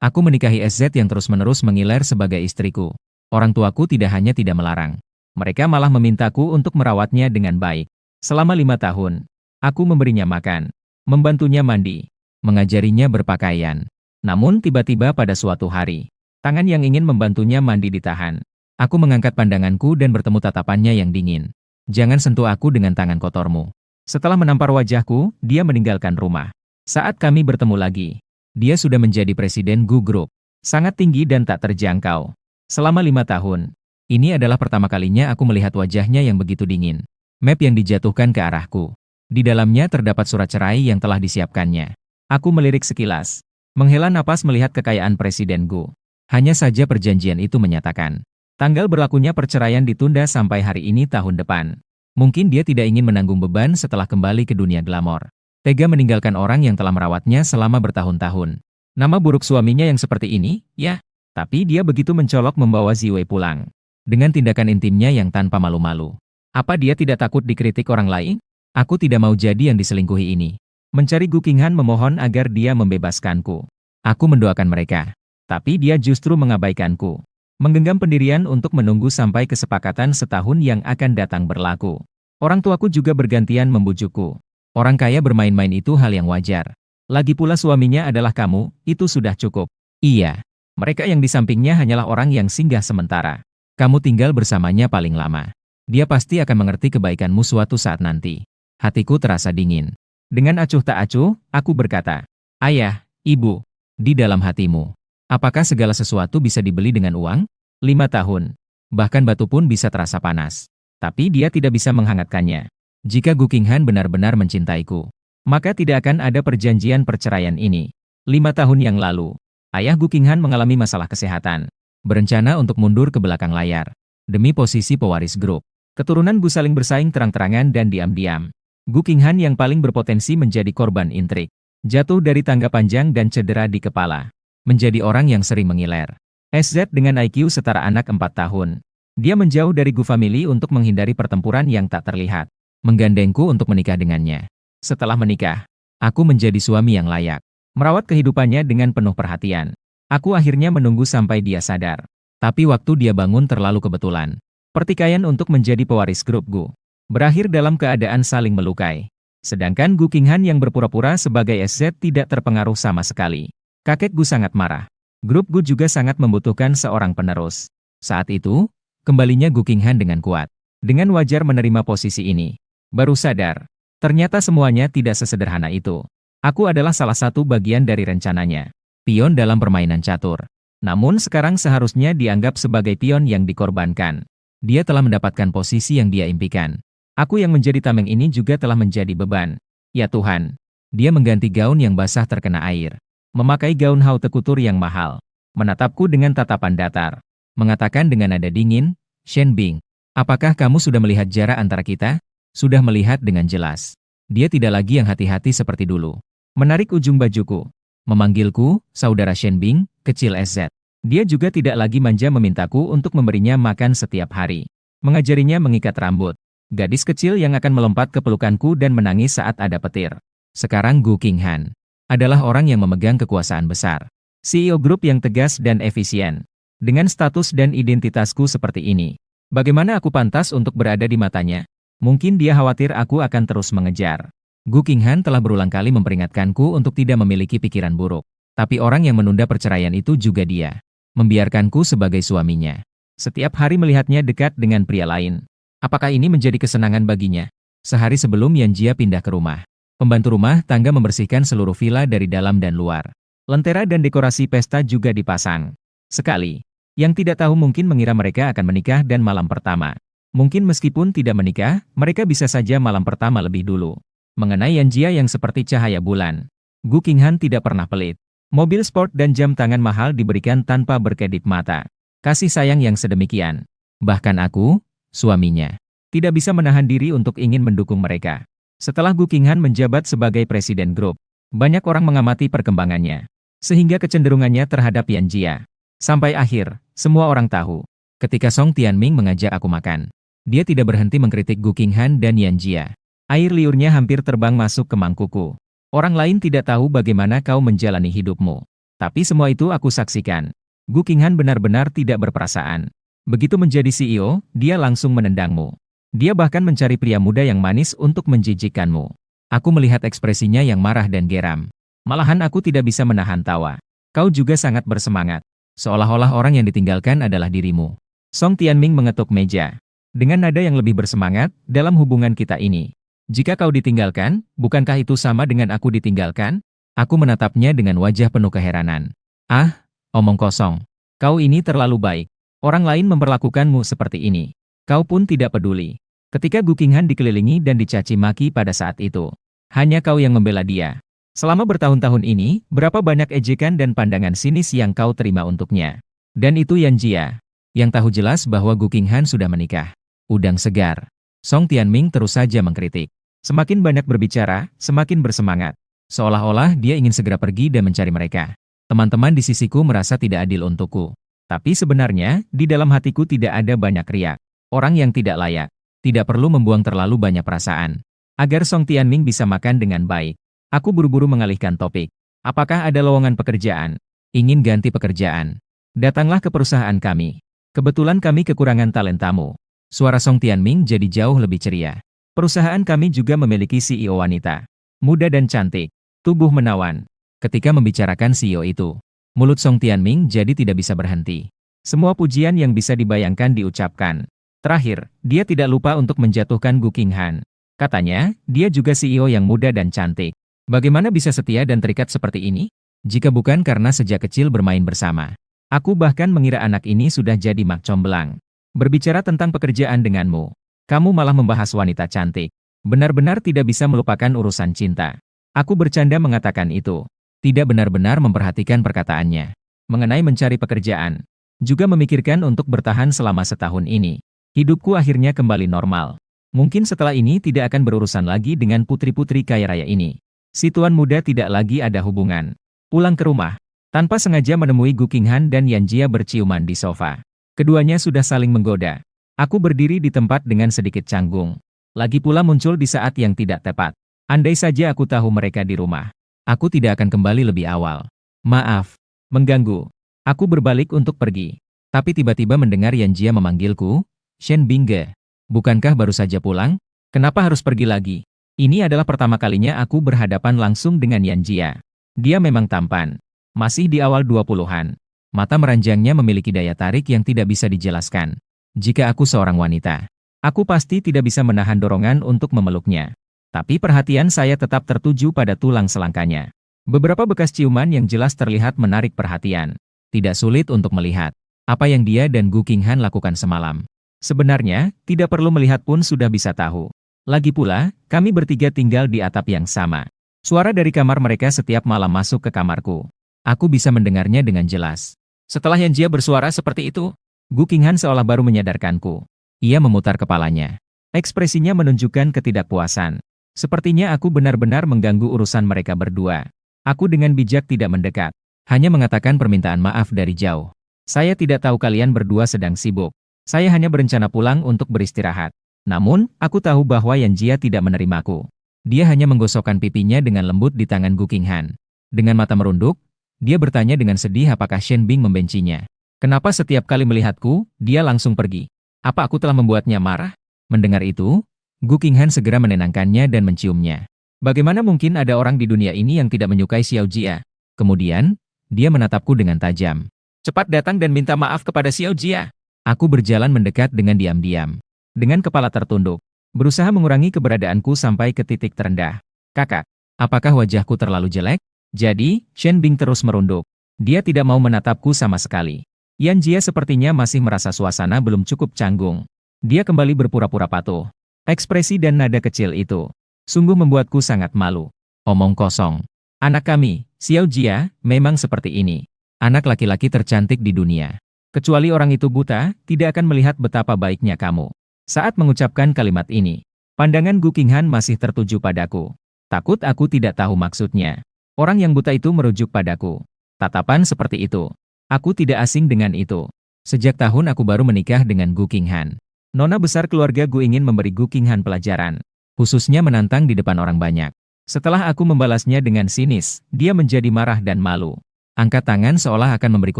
Aku menikahi SZ yang terus-menerus mengiler sebagai istriku. Orang tuaku tidak hanya tidak melarang. Mereka malah memintaku untuk merawatnya dengan baik. Selama 5 tahun, aku memberinya makan, membantunya mandi, mengajarinya berpakaian. Namun tiba-tiba pada suatu hari, tangan yang ingin membantunya mandi ditahan. Aku mengangkat pandanganku dan bertemu tatapannya yang dingin. Jangan sentuh aku dengan tangan kotormu. Setelah menampar wajahku, dia meninggalkan rumah. Saat kami bertemu lagi, dia sudah menjadi presiden GU Group. Sangat tinggi dan tak terjangkau. Selama 5 tahun, ini adalah pertama kalinya aku melihat wajahnya yang begitu dingin. Map yang dijatuhkan ke arahku. Di dalamnya terdapat surat cerai yang telah disiapkannya. Aku melirik sekilas. Menghela napas melihat kekayaan Presiden GU. Hanya saja perjanjian itu menyatakan, tanggal berlakunya perceraian ditunda sampai hari ini tahun depan. Mungkin dia tidak ingin menanggung beban setelah kembali ke dunia glamor. Tega meninggalkan orang yang telah merawatnya selama bertahun-tahun. Nama buruk suaminya yang seperti ini, ya. Tapi dia begitu mencolok membawa Ziwei pulang. Dengan tindakan intimnya yang tanpa malu-malu. Apa dia tidak takut dikritik orang lain? Aku tidak mau jadi yang diselingkuhi ini. Mencari Gu Qinghan memohon agar dia membebaskanku. Aku mendoakan mereka. Tapi dia justru mengabaikanku. Menggenggam pendirian untuk menunggu sampai kesepakatan setahun yang akan datang berlaku. Orang tuaku juga bergantian membujukku. Orang kaya bermain-main itu hal yang wajar. Lagi pula suaminya adalah kamu, itu sudah cukup. Iya, mereka yang di sampingnya hanyalah orang yang singgah sementara. Kamu tinggal bersamanya paling lama. Dia pasti akan mengerti kebaikanmu suatu saat nanti. Hatiku terasa dingin. Dengan acuh tak acuh, aku berkata, Ayah, Ibu, di dalam hatimu, apakah segala sesuatu bisa dibeli dengan uang? 5 tahun. Bahkan batu pun bisa terasa panas. Tapi dia tidak bisa menghangatkannya. Jika Gu Qinghan benar-benar mencintaiku, maka tidak akan ada perjanjian perceraian ini. 5 tahun yang lalu, ayah Gu Qinghan mengalami masalah kesehatan. Berencana untuk mundur ke belakang layar. Demi posisi pewaris grup. Keturunan Gu saling bersaing terang-terangan dan diam-diam. Gu Qinghan yang paling berpotensi menjadi korban intrik. Jatuh dari tangga panjang dan cedera di kepala. Menjadi orang yang sering mengiler. SZ dengan IQ setara anak 4 tahun. Dia menjauh dari Gu family untuk menghindari pertempuran yang tak terlihat. Menggandengku untuk menikah dengannya. Setelah menikah, aku menjadi suami yang layak. Merawat kehidupannya dengan penuh perhatian. Aku akhirnya menunggu sampai dia sadar. Tapi waktu dia bangun terlalu kebetulan. Pertikaian untuk menjadi pewaris grup Gu berakhir dalam keadaan saling melukai. Sedangkan Gu Qinghan yang berpura-pura sebagai SZ tidak terpengaruh sama sekali. Kakek Gu sangat marah. Grup Gu juga sangat membutuhkan seorang penerus. Saat itu, kembalinya Gu Qinghan dengan kuat. Dengan wajar menerima posisi ini. Baru sadar, ternyata semuanya tidak sesederhana itu. Aku adalah salah satu bagian dari rencananya. Pion dalam permainan catur. Namun sekarang seharusnya dianggap sebagai pion yang dikorbankan. Dia telah mendapatkan posisi yang dia impikan. Aku yang menjadi tameng ini juga telah menjadi beban. Ya Tuhan. Dia mengganti gaun yang basah terkena air. Memakai gaun haute couture yang mahal. Menatapku dengan tatapan datar. Mengatakan dengan nada dingin, Shen Bing, apakah kamu sudah melihat jarak antara kita? Sudah melihat dengan jelas. Dia tidak lagi yang hati-hati seperti dulu. Menarik ujung bajuku. Memanggilku, saudara Shen Bing, kecil SZ. Dia juga tidak lagi manja memintaku untuk memberinya makan setiap hari. Mengajarinya mengikat rambut. Gadis kecil yang akan melompat ke pelukanku dan menangis saat ada petir. Sekarang Gu Qinghan adalah orang yang memegang kekuasaan besar. CEO grup yang tegas dan efisien. Dengan status dan identitasku seperti ini, bagaimana aku pantas untuk berada di matanya? Mungkin dia khawatir aku akan terus mengejar. Gu Qinghan telah berulang kali memperingatkanku untuk tidak memiliki pikiran buruk. Tapi orang yang menunda perceraian itu juga dia. Membiarkanku sebagai suaminya. Setiap hari melihatnya dekat dengan pria lain. Apakah ini menjadi kesenangan baginya? Sehari sebelum Yan Jia pindah ke rumah, pembantu rumah tangga membersihkan seluruh villa dari dalam dan luar. Lentera dan dekorasi pesta juga dipasang. Sekali, yang tidak tahu mungkin mengira mereka akan menikah dan malam pertama. Mungkin meskipun tidak menikah, mereka bisa saja malam pertama lebih dulu. Mengenai Yan Jia yang seperti cahaya bulan, Gu Qinghan tidak pernah pelit. Mobil sport dan jam tangan mahal diberikan tanpa berkedip mata. Kasih sayang yang sedemikian. Bahkan aku, suaminya, tidak bisa menahan diri untuk ingin mendukung mereka. Setelah Gu Qinghan menjabat sebagai presiden grup, banyak orang mengamati perkembangannya. Sehingga kecenderungannya terhadap Yan Jia. Sampai akhir, semua orang tahu. Ketika Song Tianming mengajak aku makan, dia tidak berhenti mengkritik Gu Qinghan dan Yan Jia. Air liurnya hampir terbang masuk ke mangkukku. Orang lain tidak tahu bagaimana kau menjalani hidupmu. Tapi semua itu aku saksikan. Gu Qinghan benar-benar tidak berperasaan. Begitu menjadi CEO, dia langsung menendangmu. Dia bahkan mencari pria muda yang manis untuk menjijikkanmu. Aku melihat ekspresinya yang marah dan geram. Malahan aku tidak bisa menahan tawa. Kau juga sangat bersemangat. Seolah-olah orang yang ditinggalkan adalah dirimu. Song Tianming mengetuk meja. Dengan nada yang lebih bersemangat, dalam hubungan kita ini. Jika kau ditinggalkan, bukankah itu sama dengan aku ditinggalkan? Aku menatapnya dengan wajah penuh keheranan. Ah, omong kosong. Kau ini terlalu baik. Orang lain memperlakukanmu seperti ini. Kau pun tidak peduli. Ketika Gu Qinghan dikelilingi dan dicaci maki pada saat itu. Hanya kau yang membela dia. Selama bertahun-tahun ini, berapa banyak ejekan dan pandangan sinis yang kau terima untuknya. Dan itu Yan Jia. Yang tahu jelas bahwa Gu Qinghan sudah menikah. Udang segar. Song Tianming terus saja mengkritik. Semakin banyak berbicara, semakin bersemangat. Seolah-olah dia ingin segera pergi dan mencari mereka. Teman-teman di sisiku merasa tidak adil untukku. Tapi sebenarnya, di dalam hatiku tidak ada banyak riak. Orang yang tidak layak. Tidak perlu membuang terlalu banyak perasaan. Agar Song Tianming bisa makan dengan baik. Aku buru-buru mengalihkan topik. Apakah ada lowongan pekerjaan? Ingin ganti pekerjaan? Datanglah ke perusahaan kami. Kebetulan kami kekurangan talentamu. Suara Song Tianming jadi jauh lebih ceria. Perusahaan kami juga memiliki CEO wanita. Muda dan cantik. Tubuh menawan. Ketika membicarakan CEO itu, mulut Song Tianming jadi tidak bisa berhenti. Semua pujian yang bisa dibayangkan diucapkan. Terakhir, dia tidak lupa untuk menjatuhkan Gu Qinghan. Katanya, dia juga CEO yang muda dan cantik. Bagaimana bisa setia dan terikat seperti ini? Jika bukan karena sejak kecil bermain bersama. Aku bahkan mengira anak ini sudah jadi mak comblang. Berbicara tentang pekerjaan denganmu, kamu malah membahas wanita cantik. Benar-benar tidak bisa melupakan urusan cinta. Aku bercanda mengatakan itu. Tidak benar-benar memperhatikan perkataannya. Mengenai mencari pekerjaan. Juga memikirkan untuk bertahan selama setahun ini. Hidupku akhirnya kembali normal. Mungkin setelah ini tidak akan berurusan lagi dengan putri-putri kaya raya ini. Si tuan muda tidak lagi ada hubungan. Pulang ke rumah. Tanpa sengaja menemui Gu Qinghan dan Yan Jia berciuman di sofa. Keduanya sudah saling menggoda. Aku berdiri di tempat dengan sedikit canggung. Lagi pula muncul di saat yang tidak tepat. Andai saja aku tahu mereka di rumah. Aku tidak akan kembali lebih awal. Maaf. Mengganggu. Aku berbalik untuk pergi. Tapi tiba-tiba mendengar Yan Jia memanggilku. Shen Bingge. Bukankah baru saja pulang? Kenapa harus pergi lagi? Ini adalah pertama kalinya aku berhadapan langsung dengan Yan Jia. Dia memang tampan. Masih di awal 20-an. Mata meranjangnya memiliki daya tarik yang tidak bisa dijelaskan. Jika aku seorang wanita, aku pasti tidak bisa menahan dorongan untuk memeluknya. Tapi perhatian saya tetap tertuju pada tulang selangkanya. Beberapa bekas ciuman yang jelas terlihat menarik perhatian. Tidak sulit untuk melihat apa yang dia dan Gu Qinghan lakukan semalam. Sebenarnya, tidak perlu melihat pun sudah bisa tahu. Lagi pula, kami bertiga tinggal di atap yang sama. Suara dari kamar mereka setiap malam masuk ke kamarku. Aku bisa mendengarnya dengan jelas. Setelah Yan Jia bersuara seperti itu, Gu Qinghan seolah baru menyadarkanku. Ia memutar kepalanya. Ekspresinya menunjukkan ketidakpuasan. Sepertinya aku benar-benar mengganggu urusan mereka berdua. Aku dengan bijak tidak mendekat. Hanya mengatakan permintaan maaf dari jauh. Saya tidak tahu kalian berdua sedang sibuk. Saya hanya berencana pulang untuk beristirahat. Namun, aku tahu bahwa Yan Jia tidak menerimaku. Dia hanya menggosokkan pipinya dengan lembut di tangan Gu Qinghan. Dengan mata merunduk, dia bertanya dengan sedih apakah Shen Bing membencinya. Kenapa setiap kali melihatku, dia langsung pergi? Apa aku telah membuatnya marah? Mendengar itu, Gu Qinghan segera menenangkannya dan menciumnya. Bagaimana mungkin ada orang di dunia ini yang tidak menyukai Xiao Jia? Kemudian, dia menatapku dengan tajam. Cepat datang dan minta maaf kepada Xiao Jia. Aku berjalan mendekat dengan diam-diam. Dengan kepala tertunduk, berusaha mengurangi keberadaanku sampai ke titik terendah. Kakak, apakah wajahku terlalu jelek? Jadi, Shen Bing terus merunduk. Dia tidak mau menatapku sama sekali. Yan Jia sepertinya masih merasa suasana belum cukup canggung. Dia kembali berpura-pura patuh. Ekspresi dan nada kecil itu sungguh membuatku sangat malu. Omong kosong. Anak kami, Xiao Jia, memang seperti ini. Anak laki-laki tercantik di dunia. Kecuali orang itu buta, tidak akan melihat betapa baiknya kamu. Saat mengucapkan kalimat ini, pandangan Gu Qinghan masih tertuju padaku. Takut aku tidak tahu maksudnya. Orang yang buta itu merujuk padaku. Tatapan seperti itu. Aku tidak asing dengan itu. Sejak tahun aku baru menikah dengan Gu Qinghan. Nona besar keluarga Gu ingin memberi Gu Qinghan pelajaran. Khususnya menantang di depan orang banyak. Setelah aku membalasnya dengan sinis, dia menjadi marah dan malu. Angkat tangan seolah akan memberiku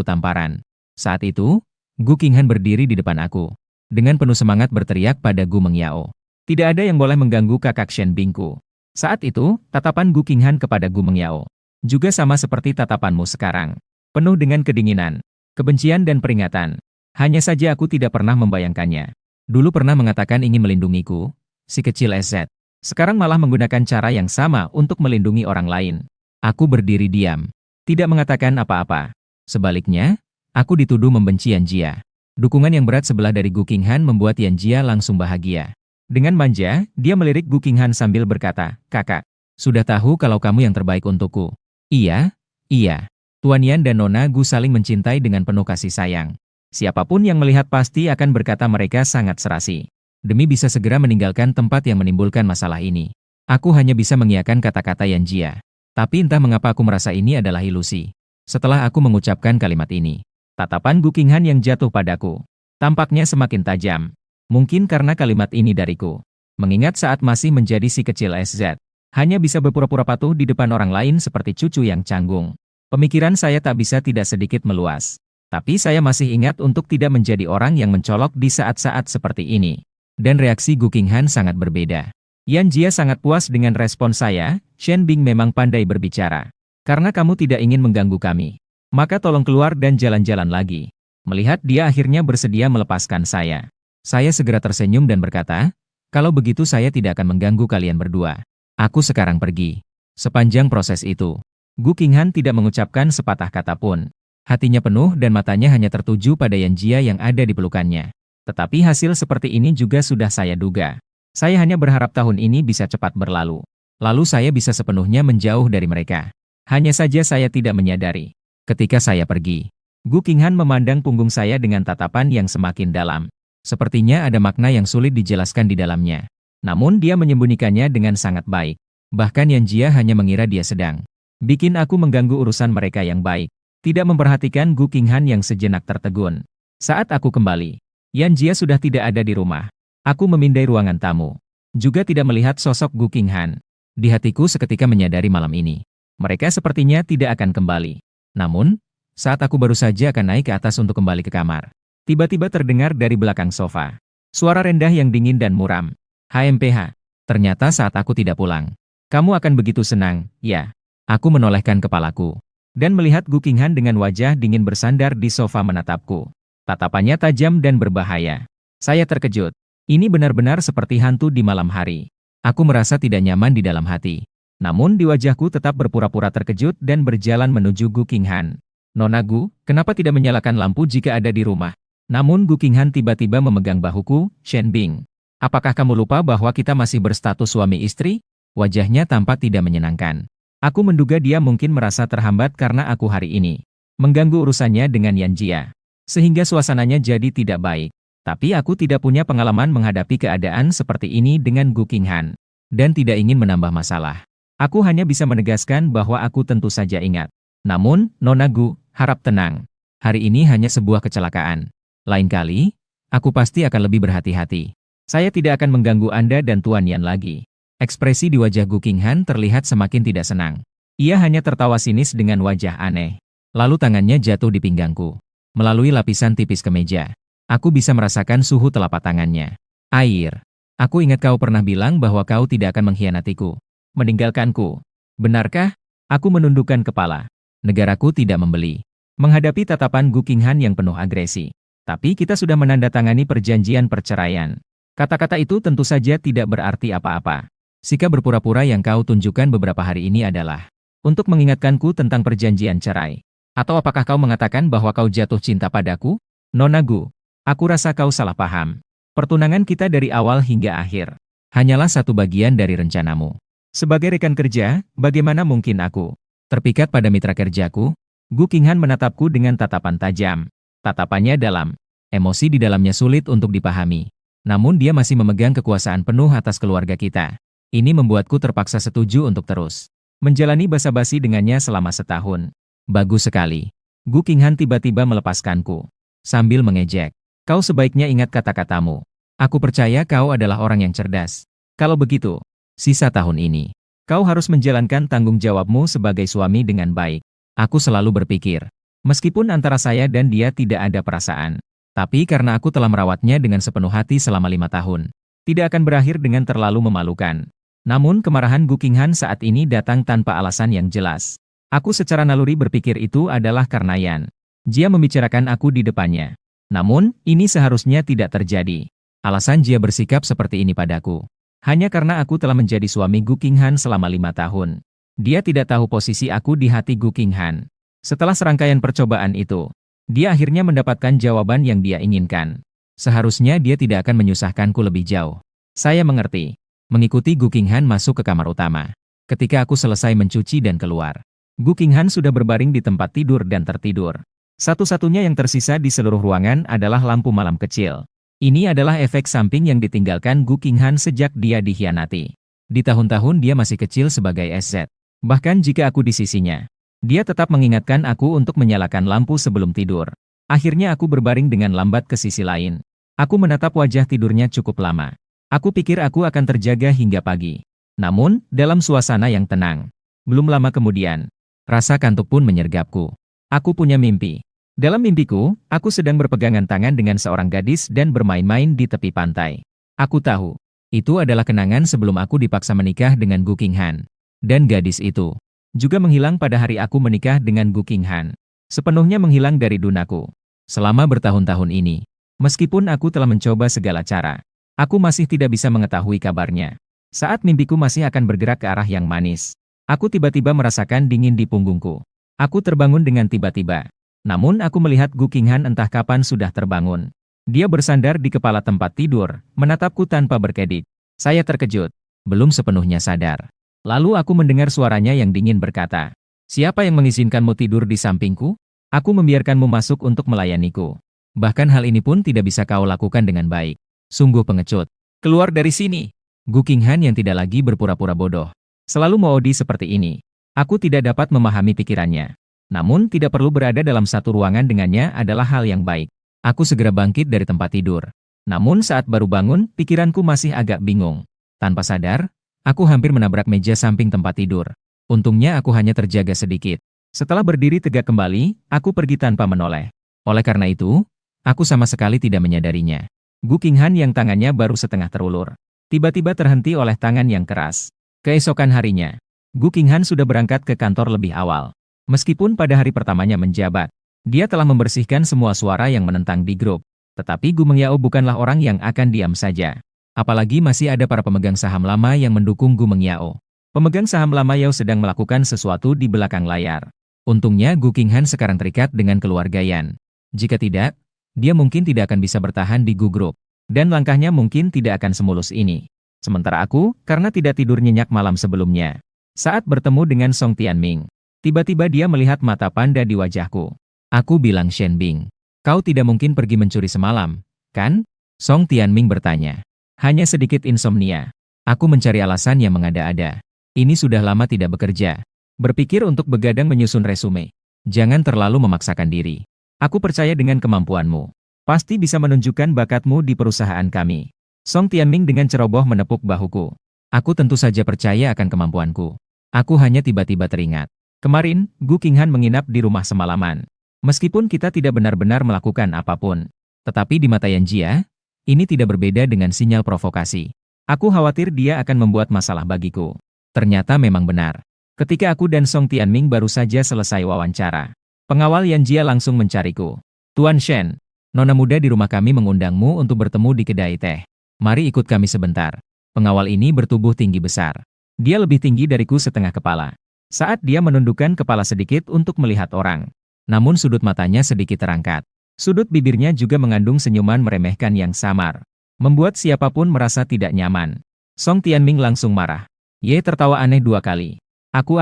tamparan. Saat itu, Gu Qinghan berdiri di depan aku. Dengan penuh semangat berteriak pada Gu Mengyao. Tidak ada yang boleh mengganggu kakak Shen Bingku. Saat itu, tatapan Gu Qinghan kepada Gu Mengyao juga sama seperti tatapanmu sekarang. Penuh dengan kedinginan, kebencian dan peringatan. Hanya saja aku tidak pernah membayangkannya. Dulu pernah mengatakan ingin melindungiku, si kecil SZ. Sekarang malah menggunakan cara yang sama untuk melindungi orang lain. Aku berdiri diam, tidak mengatakan apa-apa. Sebaliknya, aku dituduh membenci Yan Jia. Dukungan yang berat sebelah dari Gu Qinghan membuat Yan Jia langsung bahagia. Dengan manja, dia melirik Gu Qinghan sambil berkata, "Kakak, sudah tahu kalau kamu yang terbaik untukku." "Iya, iya." Tuan Yan dan Nona Gu saling mencintai dengan penuh kasih sayang. Siapapun yang melihat pasti akan berkata mereka sangat serasi. Demi bisa segera meninggalkan tempat yang menimbulkan masalah ini, aku hanya bisa mengiyakan kata-kata Yan Jia. Tapi entah mengapa aku merasa ini adalah ilusi. Setelah aku mengucapkan kalimat ini, tatapan Gu Qinghan yang jatuh padaku tampaknya semakin tajam. Mungkin karena kalimat ini dariku. Mengingat saat masih menjadi si kecil SZ, hanya bisa berpura-pura patuh di depan orang lain seperti cucu yang canggung. Pemikiran saya tak bisa tidak sedikit meluas. Tapi saya masih ingat untuk tidak menjadi orang yang mencolok di saat-saat seperti ini. Dan reaksi Gu Qinghan sangat berbeda. Yan Jia sangat puas dengan respon saya. Shen Bing memang pandai berbicara. Karena kamu tidak ingin mengganggu kami, maka tolong keluar dan jalan-jalan lagi. Melihat dia akhirnya bersedia melepaskan saya, saya segera tersenyum dan berkata, "Kalau begitu saya tidak akan mengganggu kalian berdua. Aku sekarang pergi." Sepanjang proses itu, Gu Qinghan tidak mengucapkan sepatah kata pun. Hatinya penuh dan matanya hanya tertuju pada Yan Jia yang ada di pelukannya. Tetapi hasil seperti ini juga sudah saya duga. Saya hanya berharap tahun ini bisa cepat berlalu. Lalu saya bisa sepenuhnya menjauh dari mereka. Hanya saja saya tidak menyadari. Ketika saya pergi, Gu Qinghan memandang punggung saya dengan tatapan yang semakin dalam. Sepertinya ada makna yang sulit dijelaskan di dalamnya. Namun dia menyembunyikannya dengan sangat baik. Bahkan Yan Jia hanya mengira dia sedang bikin aku mengganggu urusan mereka yang baik. Tidak memperhatikan Gu Qinghan yang sejenak tertegun. Saat aku kembali, Yan Jia sudah tidak ada di rumah. Aku memindai ruangan tamu. Juga tidak melihat sosok Gu Qinghan. Di hatiku seketika menyadari malam ini, mereka sepertinya tidak akan kembali. Namun, saat aku baru saja akan naik ke atas untuk kembali ke kamar, tiba-tiba terdengar dari belakang sofa suara rendah yang dingin dan muram. "HMPH, ternyata saat aku tidak pulang, kamu akan begitu senang, ya?" Aku menolehkan kepalaku dan melihat Gu Qinghan dengan wajah dingin bersandar di sofa menatapku. Tatapannya tajam dan berbahaya. Saya terkejut. Ini benar-benar seperti hantu di malam hari. Aku merasa tidak nyaman di dalam hati. Namun di wajahku tetap berpura-pura terkejut dan berjalan menuju Gu Qinghan. "Nona Gu, kenapa tidak menyalakan lampu jika ada di rumah?" Namun Gu Qinghan tiba-tiba memegang bahuku. "Shen Bing, apakah kamu lupa bahwa kita masih berstatus suami istri?" Wajahnya tampak tidak menyenangkan. Aku menduga dia mungkin merasa terhambat karena aku hari ini mengganggu urusannya dengan Yan Jia, sehingga suasananya jadi tidak baik. Tapi aku tidak punya pengalaman menghadapi keadaan seperti ini dengan Gu Qinghan, dan tidak ingin menambah masalah. Aku hanya bisa menegaskan bahwa aku tentu saja ingat. "Namun, Nona Gu, harap tenang. Hari ini hanya sebuah kecelakaan. Lain kali, aku pasti akan lebih berhati-hati. Saya tidak akan mengganggu Anda dan Tuan Yan lagi." Ekspresi di wajah Gu Qinghan terlihat semakin tidak senang. Ia hanya tertawa sinis dengan wajah aneh. Lalu tangannya jatuh di pinggangku. Melalui lapisan tipis kemeja, aku bisa merasakan suhu telapak tangannya. "Air. Aku ingat kau pernah bilang bahwa kau tidak akan mengkhianatiku. Meninggalkanku. Benarkah?" Aku menundukkan kepala. Negaraku tidak membeli. Menghadapi tatapan Gu Qinghan yang penuh agresi. "Tapi kita sudah menandatangani perjanjian perceraian." Kata-kata itu tentu saja tidak berarti apa-apa. Sikap berpura-pura yang kau tunjukkan beberapa hari ini adalah untuk mengingatkanku tentang perjanjian cerai. Atau apakah kau mengatakan bahwa kau jatuh cinta padaku? Nona Gu, aku rasa kau salah paham. Pertunangan kita dari awal hingga akhir hanyalah satu bagian dari rencanamu. Sebagai rekan kerja, bagaimana mungkin aku terpikat pada mitra kerjaku? Gu Qinghan menatapku dengan tatapan tajam. Tatapannya dalam. Emosi di dalamnya sulit untuk dipahami. Namun dia masih memegang kekuasaan penuh atas keluarga kita. Ini membuatku terpaksa setuju untuk terus menjalani basa-basi dengannya selama setahun. Bagus sekali. Gu Qinghan tiba-tiba melepaskanku sambil mengejek. "Kau sebaiknya ingat kata-katamu. Aku percaya kau adalah orang yang cerdas. Kalau begitu, sisa tahun ini, kau harus menjalankan tanggung jawabmu sebagai suami dengan baik." Aku selalu berpikir, meskipun antara saya dan dia tidak ada perasaan, tapi karena aku telah merawatnya dengan sepenuh hati selama 5 tahun, tidak akan berakhir dengan terlalu memalukan. Namun kemarahan Gu Qinghan saat ini datang tanpa alasan yang jelas. Aku secara naluri berpikir itu adalah karena Yan Jia membicarakan aku di depannya. Namun, ini seharusnya tidak terjadi. Alasan Jia bersikap seperti ini padaku hanya karena aku telah menjadi suami Gu Qinghan selama 5 tahun. Dia tidak tahu posisi aku di hati Gu Qinghan. Setelah serangkaian percobaan itu, dia akhirnya mendapatkan jawaban yang dia inginkan. Seharusnya dia tidak akan menyusahkanku lebih jauh. Saya mengerti. Mengikuti Gu Qinghan masuk ke kamar utama. Ketika aku selesai mencuci dan keluar, Gu Qinghan sudah berbaring di tempat tidur dan tertidur. Satu-satunya yang tersisa di seluruh ruangan adalah lampu malam kecil. Ini adalah efek samping yang ditinggalkan Gu Qinghan sejak dia dikhianati. Di tahun-tahun dia masih kecil sebagai SZ. Bahkan jika aku di sisinya, dia tetap mengingatkan aku untuk menyalakan lampu sebelum tidur. Akhirnya aku berbaring dengan lambat ke sisi lain. Aku menatap wajah tidurnya cukup lama. Aku pikir aku akan terjaga hingga pagi. Namun, dalam suasana yang tenang. Belum lama kemudian, rasa kantuk pun menyergapku. Aku punya mimpi. Dalam mimpiku, aku sedang berpegangan tangan dengan seorang gadis dan bermain-main di tepi pantai. Aku tahu, itu adalah kenangan sebelum aku dipaksa menikah dengan Gu Qinghan. Dan gadis itu juga menghilang pada hari aku menikah dengan Gu Qinghan. Sepenuhnya menghilang dari dunaku. Selama bertahun-tahun ini, meskipun aku telah mencoba segala cara, aku masih tidak bisa mengetahui kabarnya. Saat mimpiku masih akan bergerak ke arah yang manis, aku tiba-tiba merasakan dingin di punggungku. Aku terbangun dengan tiba-tiba. Namun aku melihat Gu Qinghan entah kapan sudah terbangun. Dia bersandar di kepala tempat tidur, menatapku tanpa berkedip. Saya terkejut, belum sepenuhnya sadar. Lalu aku mendengar suaranya yang dingin berkata, "Siapa yang mengizinkanmu tidur di sampingku? Aku membiarkanmu masuk untuk melayaniku. Bahkan hal ini pun tidak bisa kau lakukan dengan baik. Sungguh pengecut. Keluar dari sini." Gu Qinghan yang tidak lagi berpura-pura bodoh. Selalu Moodi seperti ini. Aku tidak dapat memahami pikirannya. Namun tidak perlu berada dalam satu ruangan dengannya adalah hal yang baik. Aku segera bangkit dari tempat tidur. Namun saat baru bangun, pikiranku masih agak bingung. Tanpa sadar, aku hampir menabrak meja samping tempat tidur. Untungnya aku hanya terjaga sedikit. Setelah berdiri tegak kembali, aku pergi tanpa menoleh. Oleh karena itu, aku sama sekali tidak menyadarinya. Gu Qinghan yang tangannya baru setengah terulur, tiba-tiba terhenti oleh tangan yang keras. Keesokan harinya, Gu Qinghan sudah berangkat ke kantor lebih awal. Meskipun pada hari pertamanya menjabat, dia telah membersihkan semua suara yang menentang di grup. Tetapi Gu Mengyao bukanlah orang yang akan diam saja. Apalagi masih ada para pemegang saham lama yang mendukung Gu Mengyao. Pemegang saham lama Yao sedang melakukan sesuatu di belakang layar. Untungnya Gu Qinghan sekarang terikat dengan keluarga Yan. Jika tidak, dia mungkin tidak akan bisa bertahan di Gu Group. Dan langkahnya mungkin tidak akan semulus ini. Sementara aku, karena tidak tidur nyenyak malam sebelumnya. Saat bertemu dengan Song Tianming, tiba-tiba dia melihat mata panda di wajahku. Aku bilang, "Shen Bing, kau tidak mungkin pergi mencuri semalam, kan?" Song Tianming bertanya. "Hanya sedikit insomnia." Aku mencari alasan yang mengada-ada. Ini sudah lama tidak bekerja. Berpikir untuk begadang menyusun resume. Jangan terlalu memaksakan diri. Aku percaya dengan kemampuanmu. Pasti bisa menunjukkan bakatmu di perusahaan kami. Song Tianming dengan ceroboh menepuk bahuku. Aku tentu saja percaya akan kemampuanku. Aku hanya tiba-tiba teringat. Kemarin, Gu Qinghan menginap di rumah semalaman. Meskipun kita tidak benar-benar melakukan apapun. Tetapi di mata Yan Jia, ini tidak berbeda dengan sinyal provokasi. Aku khawatir dia akan membuat masalah bagiku. Ternyata memang benar. Ketika aku dan Song Tianming baru saja selesai wawancara, pengawal Yan Jia langsung mencariku. "Tuan Shen, nona muda di rumah kami mengundangmu untuk bertemu di kedai teh. Mari ikut kami sebentar." Pengawal ini bertubuh tinggi besar. Dia lebih tinggi dariku setengah kepala. Saat dia menundukkan kepala sedikit untuk melihat orang. Namun sudut matanya sedikit terangkat. Sudut bibirnya juga mengandung senyuman meremehkan yang samar. Membuat siapapun merasa tidak nyaman. Song Tianming langsung marah. Ye tertawa aneh 2 kali. Aku.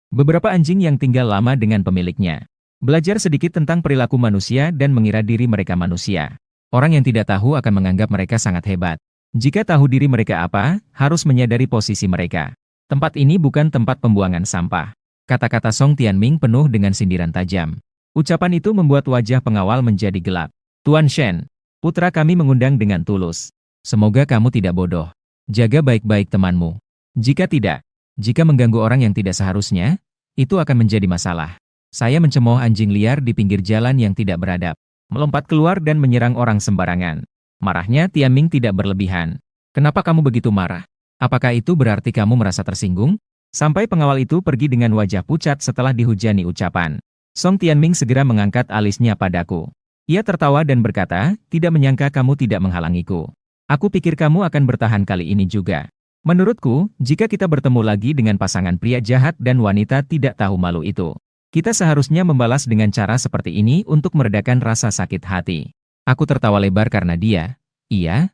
Beberapa anjing yang tinggal lama dengan pemiliknya. Belajar sedikit tentang perilaku manusia dan mengira diri mereka manusia. Orang yang tidak tahu akan menganggap mereka sangat hebat. Jika tahu diri mereka apa, harus menyadari posisi mereka. Tempat ini bukan tempat pembuangan sampah. Kata-kata Song Tianming penuh dengan sindiran tajam. Ucapan itu membuat wajah pengawal menjadi gelap. "Tuan Shen, putra kami mengundang dengan tulus. Semoga kamu tidak bodoh. Jaga baik-baik temanmu. Jika tidak, jika mengganggu orang yang tidak seharusnya, itu akan menjadi masalah." Saya mencemooh anjing liar di pinggir jalan yang tidak beradab, melompat keluar dan menyerang orang sembarangan. Marahnya Tianming tidak berlebihan. Kenapa kamu begitu marah? Apakah itu berarti kamu merasa tersinggung? Sampai pengawal itu pergi dengan wajah pucat setelah dihujani ucapan. Song Tianming segera mengangkat alisnya padaku. Ia tertawa dan berkata, tidak menyangka kamu tidak menghalangiku. Aku pikir kamu akan bertahan kali ini juga. Menurutku, jika kita bertemu lagi dengan pasangan pria jahat dan wanita tidak tahu malu itu, kita seharusnya membalas dengan cara seperti ini untuk meredakan rasa sakit hati. Aku tertawa lebar karena dia. Iya.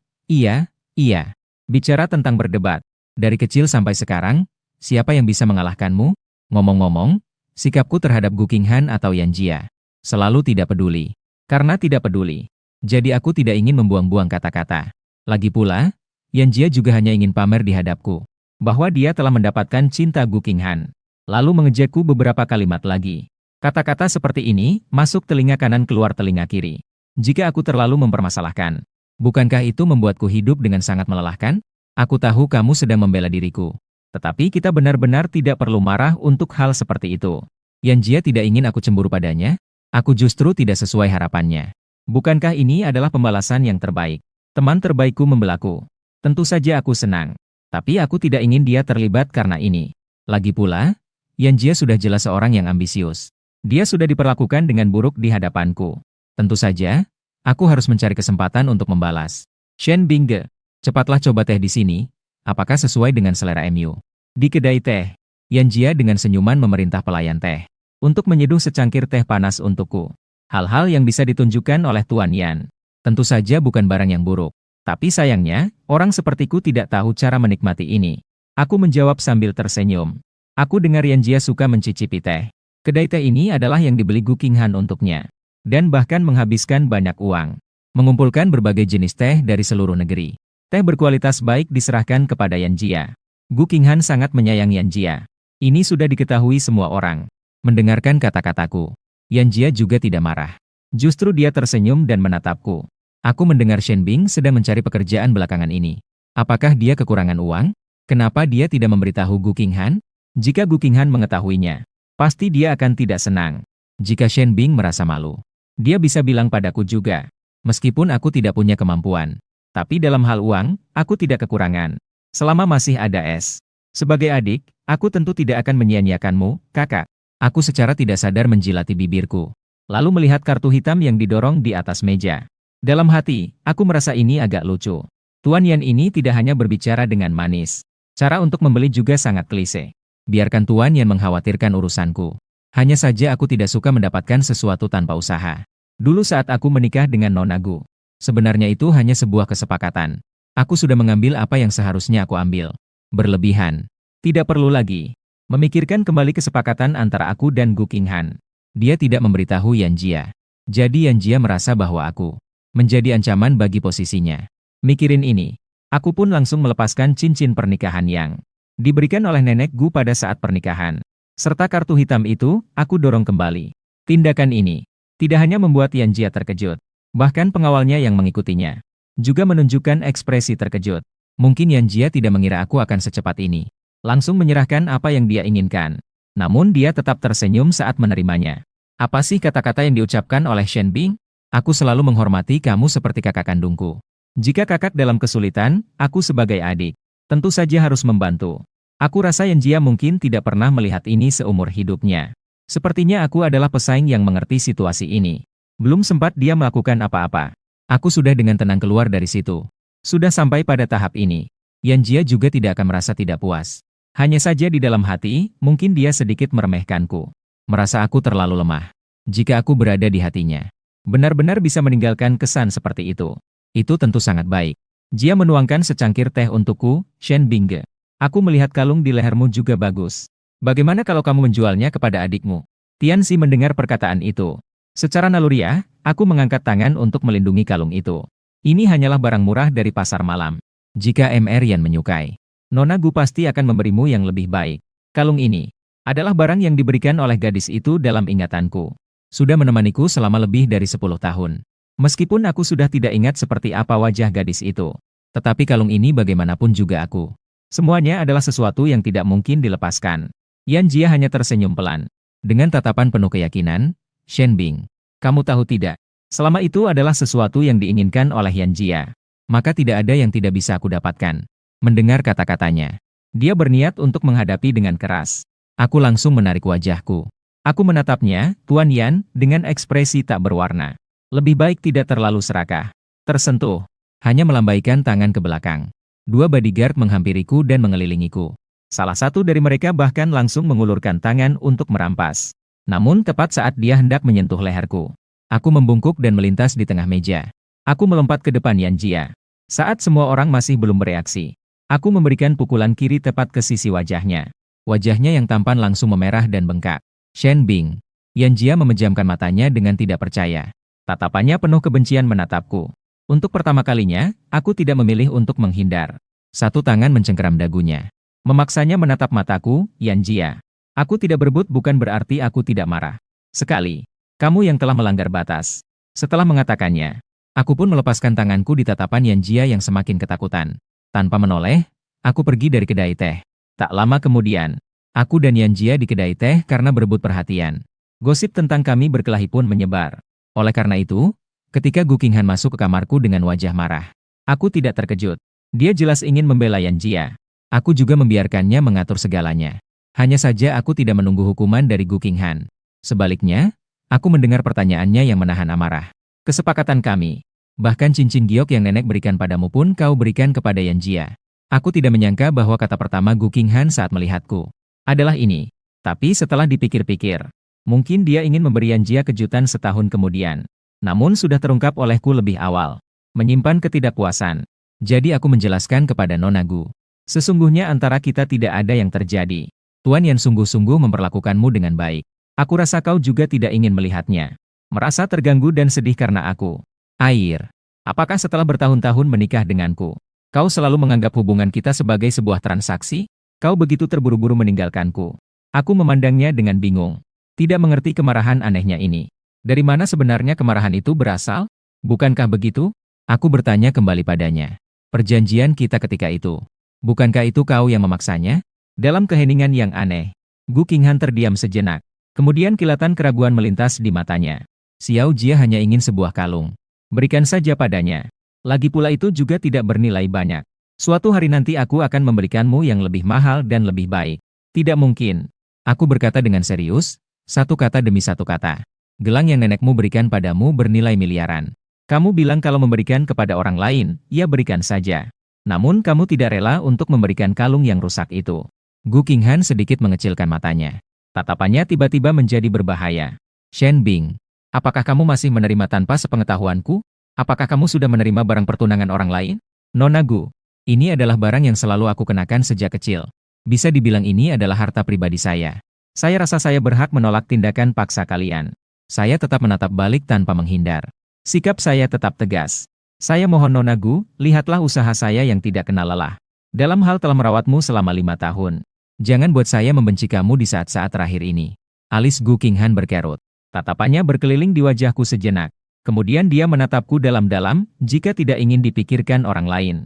Bicara tentang berdebat. Dari kecil sampai sekarang, siapa yang bisa mengalahkanmu? Ngomong-ngomong, sikapku terhadap Gu Qinghan atau Yan Jia selalu tidak peduli. Karena tidak peduli, jadi aku tidak ingin membuang-buang kata-kata. Lagi pula, Yan Jia juga hanya ingin pamer di hadapku bahwa dia telah mendapatkan cinta Gu Qinghan. Lalu mengejekku beberapa kalimat lagi. Kata-kata seperti ini masuk telinga kanan keluar telinga kiri. Jika aku terlalu mempermasalahkan, bukankah itu membuatku hidup dengan sangat melelahkan? Aku tahu kamu sedang membela diriku. Tetapi kita benar-benar tidak perlu marah untuk hal seperti itu. Yan Jia tidak ingin aku cemburu padanya. Aku justru tidak sesuai harapannya. Bukankah ini adalah pembalasan yang terbaik? Teman terbaikku membelaku. Tentu saja aku senang. Tapi aku tidak ingin dia terlibat karena ini. Lagi pula, Yan Jia sudah jelas seorang yang ambisius. Dia sudah diperlakukan dengan buruk di hadapanku. Tentu saja, aku harus mencari kesempatan untuk membalas. Shen Bingge, cepatlah coba teh di sini. Apakah sesuai dengan selera MU? Di kedai teh, Yan Jia dengan senyuman memerintah pelayan teh untuk menyeduh secangkir teh panas untukku. Hal-hal yang bisa ditunjukkan oleh Tuan Yan. Tentu saja bukan barang yang buruk. Tapi sayangnya, orang sepertiku tidak tahu cara menikmati ini. Aku menjawab sambil tersenyum. Aku dengar Yan Jia suka mencicipi teh. Kedai teh ini adalah yang dibeli Gu Qinghan untuknya. Dan bahkan menghabiskan banyak uang. Mengumpulkan berbagai jenis teh dari seluruh negeri. Teh berkualitas baik diserahkan kepada Yan Jia. Gu Qinghan sangat menyayangi Yan Jia. Ini sudah diketahui semua orang. Mendengarkan kata-kataku, Yan Jia juga tidak marah. Justru dia tersenyum dan menatapku. Aku mendengar Shen Bing sedang mencari pekerjaan belakangan ini. Apakah dia kekurangan uang? Kenapa dia tidak memberitahu Gu Qinghan? Jika Gu Qinghan mengetahuinya, pasti dia akan tidak senang. Jika Shen Bing merasa malu, dia bisa bilang padaku juga. Meskipun aku tidak punya kemampuan, tapi dalam hal uang, aku tidak kekurangan. Selama masih ada es. Sebagai adik, aku tentu tidak akan menyia-nyiakanmu, kakak. Aku secara tidak sadar menjilati bibirku. Lalu melihat kartu hitam yang didorong di atas meja. Dalam hati, aku merasa ini agak lucu. Tuan Yan ini tidak hanya berbicara dengan manis. Cara untuk membeli juga sangat klise. Biarkan Tuan Yan mengkhawatirkan urusanku. Hanya saja aku tidak suka mendapatkan sesuatu tanpa usaha. Dulu saat aku menikah dengan Nona Gu, sebenarnya itu hanya sebuah kesepakatan. Aku sudah mengambil apa yang seharusnya aku ambil. Berlebihan. Tidak perlu lagi memikirkan kembali kesepakatan antara aku dan Gu Qinghan. Dia tidak memberitahu Yan Jia. Jadi Yan Jia merasa bahwa aku menjadi ancaman bagi posisinya. Mikirin ini, aku pun langsung melepaskan cincin pernikahan yang diberikan oleh nenek Gu pada saat pernikahan. Serta kartu hitam itu, aku dorong kembali. Tindakan ini tidak hanya membuat Yan Jia terkejut, bahkan pengawalnya yang mengikutinya juga menunjukkan ekspresi terkejut. Mungkin Yan Jia tidak mengira aku akan secepat ini langsung menyerahkan apa yang dia inginkan. Namun dia tetap tersenyum saat menerimanya. Apa sih kata-kata yang diucapkan oleh Shen Bing? Aku selalu menghormati kamu seperti kakak kandungku. Jika kakak dalam kesulitan, aku sebagai adik tentu saja harus membantu. Aku rasa Yan Jia mungkin tidak pernah melihat ini seumur hidupnya. Sepertinya aku adalah pesaing yang mengerti situasi ini. Belum sempat dia melakukan apa-apa. Aku sudah dengan tenang keluar dari situ. Sudah sampai pada tahap ini. Yan Jia juga tidak akan merasa tidak puas. Hanya saja di dalam hati, mungkin dia sedikit meremehkanku. Merasa aku terlalu lemah. Jika aku berada di hatinya, benar-benar bisa meninggalkan kesan seperti itu. Itu tentu sangat baik. Jia menuangkan secangkir teh untukku, Shen Bingge. Aku melihat kalung di lehermu juga bagus. Bagaimana kalau kamu menjualnya kepada adikmu? Tian Xi mendengar perkataan itu. Secara naluriah, aku mengangkat tangan untuk melindungi kalung itu. Ini hanyalah barang murah dari pasar malam. Jika Mr. Yan menyukai, Nona Gu pasti akan memberimu yang lebih baik. Kalung ini adalah barang yang diberikan oleh gadis itu dalam ingatanku. Sudah menemaniku selama lebih dari 10 tahun. Meskipun aku sudah tidak ingat seperti apa wajah gadis itu. Tetapi kalung ini bagaimanapun juga aku. Semuanya adalah sesuatu yang tidak mungkin dilepaskan. Yan Jia hanya tersenyum pelan. Dengan tatapan penuh keyakinan, Shen Bing, kamu tahu tidak? Selama itu adalah sesuatu yang diinginkan oleh Yan Jia. Maka tidak ada yang tidak bisa aku dapatkan. Mendengar kata-katanya, dia berniat untuk menghadapi dengan keras. Aku langsung menarik wajahku. Aku menatapnya, Tuan Yan, dengan ekspresi tak berwarna. Lebih baik tidak terlalu serakah. Tersentuh. Hanya melambaikan tangan ke belakang. Dua bodyguard menghampiriku dan mengelilingiku. Salah satu dari mereka bahkan langsung mengulurkan tangan untuk merampas. Namun tepat saat dia hendak menyentuh leherku, aku membungkuk dan melintas di tengah meja. Aku melompat ke depan Yan Jia. Saat semua orang masih belum bereaksi, aku memberikan pukulan kiri tepat ke sisi wajahnya. Wajahnya yang tampan langsung memerah dan bengkak. Shen Bing. Yan Jia memejamkan matanya dengan tidak percaya. Tatapannya penuh kebencian menatapku. Untuk pertama kalinya, aku tidak memilih untuk menghindar. Satu tangan mencengkeram dagunya. Memaksanya menatap mataku, Yan Jia. Aku tidak berebut bukan berarti aku tidak marah. Sekali, kamu yang telah melanggar batas. Setelah mengatakannya, aku pun melepaskan tanganku di tatapan Yan Jia yang semakin ketakutan. Tanpa menoleh, aku pergi dari kedai teh. Tak lama kemudian, aku dan Yan Jia di kedai teh karena berebut perhatian. Gosip tentang kami berkelahi pun menyebar. Oleh karena itu, ketika Gu Qinghan masuk ke kamarku dengan wajah marah, aku tidak terkejut. Dia jelas ingin membela Yan Jia. Aku juga membiarkannya mengatur segalanya. Hanya saja aku tidak menunggu hukuman dari Gu Qinghan. Sebaliknya, aku mendengar pertanyaannya yang menahan amarah. Kesepakatan kami. Bahkan cincin giok yang nenek berikan padamu pun kau berikan kepada Yan Jia. Aku tidak menyangka bahwa kata pertama Gu Qinghan saat melihatku adalah ini. Tapi setelah dipikir-pikir, mungkin dia ingin memberi Yan Jia kejutan setahun kemudian. Namun sudah terungkap olehku lebih awal. Menyimpan ketidakpuasan. Jadi aku menjelaskan kepada Nona Gu. Sesungguhnya antara kita tidak ada yang terjadi. Tuan Yan sungguh-sungguh memperlakukanmu dengan baik. Aku rasa kau juga tidak ingin melihatnya. Merasa terganggu dan sedih karena aku. Air. Apakah setelah bertahun-tahun menikah denganku, kau selalu menganggap hubungan kita sebagai sebuah transaksi? Kau begitu terburu-buru meninggalkanku. Aku memandangnya dengan bingung. Tidak mengerti kemarahan anehnya ini. Dari mana sebenarnya kemarahan itu berasal? Bukankah begitu? Aku bertanya kembali padanya. Perjanjian kita ketika itu. Bukankah itu kau yang memaksanya? Dalam keheningan yang aneh, Gu Qinghan terdiam sejenak. Kemudian kilatan keraguan melintas di matanya. Xiao Jia hanya ingin sebuah kalung. Berikan saja padanya. Lagi pula itu juga tidak bernilai banyak. Suatu hari nanti aku akan memberikanmu yang lebih mahal dan lebih baik. Tidak mungkin. Aku berkata dengan serius, satu kata demi satu kata. Gelang yang nenekmu berikan padamu bernilai miliaran. Kamu bilang kalau memberikan kepada orang lain, ya berikan saja. Namun kamu tidak rela untuk memberikan kalung yang rusak itu. Gu Qinghan sedikit mengecilkan matanya. Tatapannya tiba-tiba menjadi berbahaya. Shen Bing, apakah kamu masih menerima tanpa sepengetahuanku? Apakah kamu sudah menerima barang pertunangan orang lain? Nona Gu, ini adalah barang yang selalu aku kenakan sejak kecil. Bisa dibilang ini adalah harta pribadi saya. Saya rasa saya berhak menolak tindakan paksa kalian. Saya tetap menatap balik tanpa menghindar. Sikap saya tetap tegas. Saya mohon Nona Gu, lihatlah usaha saya yang tidak kenal lelah. Dalam hal telah merawatmu selama 5 tahun. Jangan buat saya membenci kamu di saat-saat terakhir ini. Alis Gu Qinghan berkerut. Tatapannya berkeliling di wajahku sejenak. Kemudian dia menatapku dalam-dalam, jika tidak ingin dipikirkan orang lain.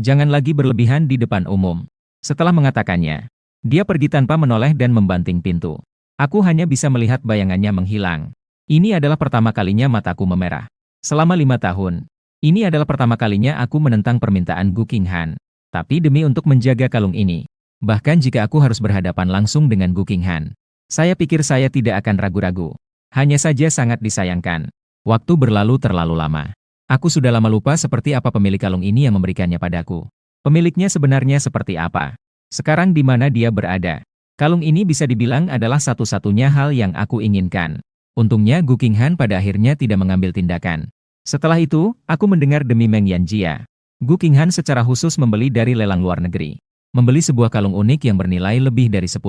Jangan lagi berlebihan di depan umum. Setelah mengatakannya, dia pergi tanpa menoleh dan membanting pintu. Aku hanya bisa melihat bayangannya menghilang. Ini adalah pertama kalinya mataku memerah. Selama 5 tahun. Ini adalah pertama kalinya aku menentang permintaan Gu Qinghan. Tapi demi untuk menjaga kalung ini. Bahkan jika aku harus berhadapan langsung dengan Gu Qinghan, saya pikir saya tidak akan ragu-ragu. Hanya saja sangat disayangkan. Waktu berlalu terlalu lama. Aku sudah lama lupa seperti apa pemilik kalung ini yang memberikannya padaku. Pemiliknya sebenarnya seperti apa. Sekarang di mana dia berada. Kalung ini bisa dibilang adalah satu-satunya hal yang aku inginkan. Untungnya Gu Qinghan pada akhirnya tidak mengambil tindakan. Setelah itu, aku mendengar demi Meng Yan Jia. Gu Qinghan secara khusus membeli dari lelang luar negeri. Membeli sebuah kalung unik yang bernilai lebih dari 10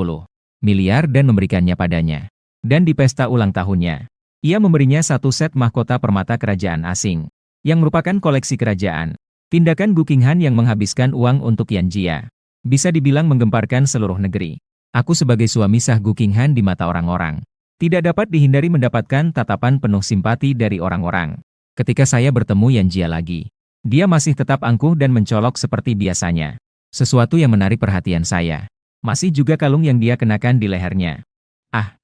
miliar dan memberikannya padanya. Dan di pesta ulang tahunnya, ia memberinya satu set mahkota permata kerajaan asing, yang merupakan koleksi kerajaan. Tindakan Gu Qinghan yang menghabiskan uang untuk Yan Jia, bisa dibilang menggemparkan seluruh negeri. Aku sebagai suami sah Gu Qinghan di mata orang-orang, tidak dapat dihindari mendapatkan tatapan penuh simpati dari orang-orang. Ketika saya bertemu Yan Jia lagi, dia masih tetap angkuh dan mencolok seperti biasanya. Sesuatu yang menarik perhatian saya, masih juga kalung yang dia kenakan di lehernya. Ah,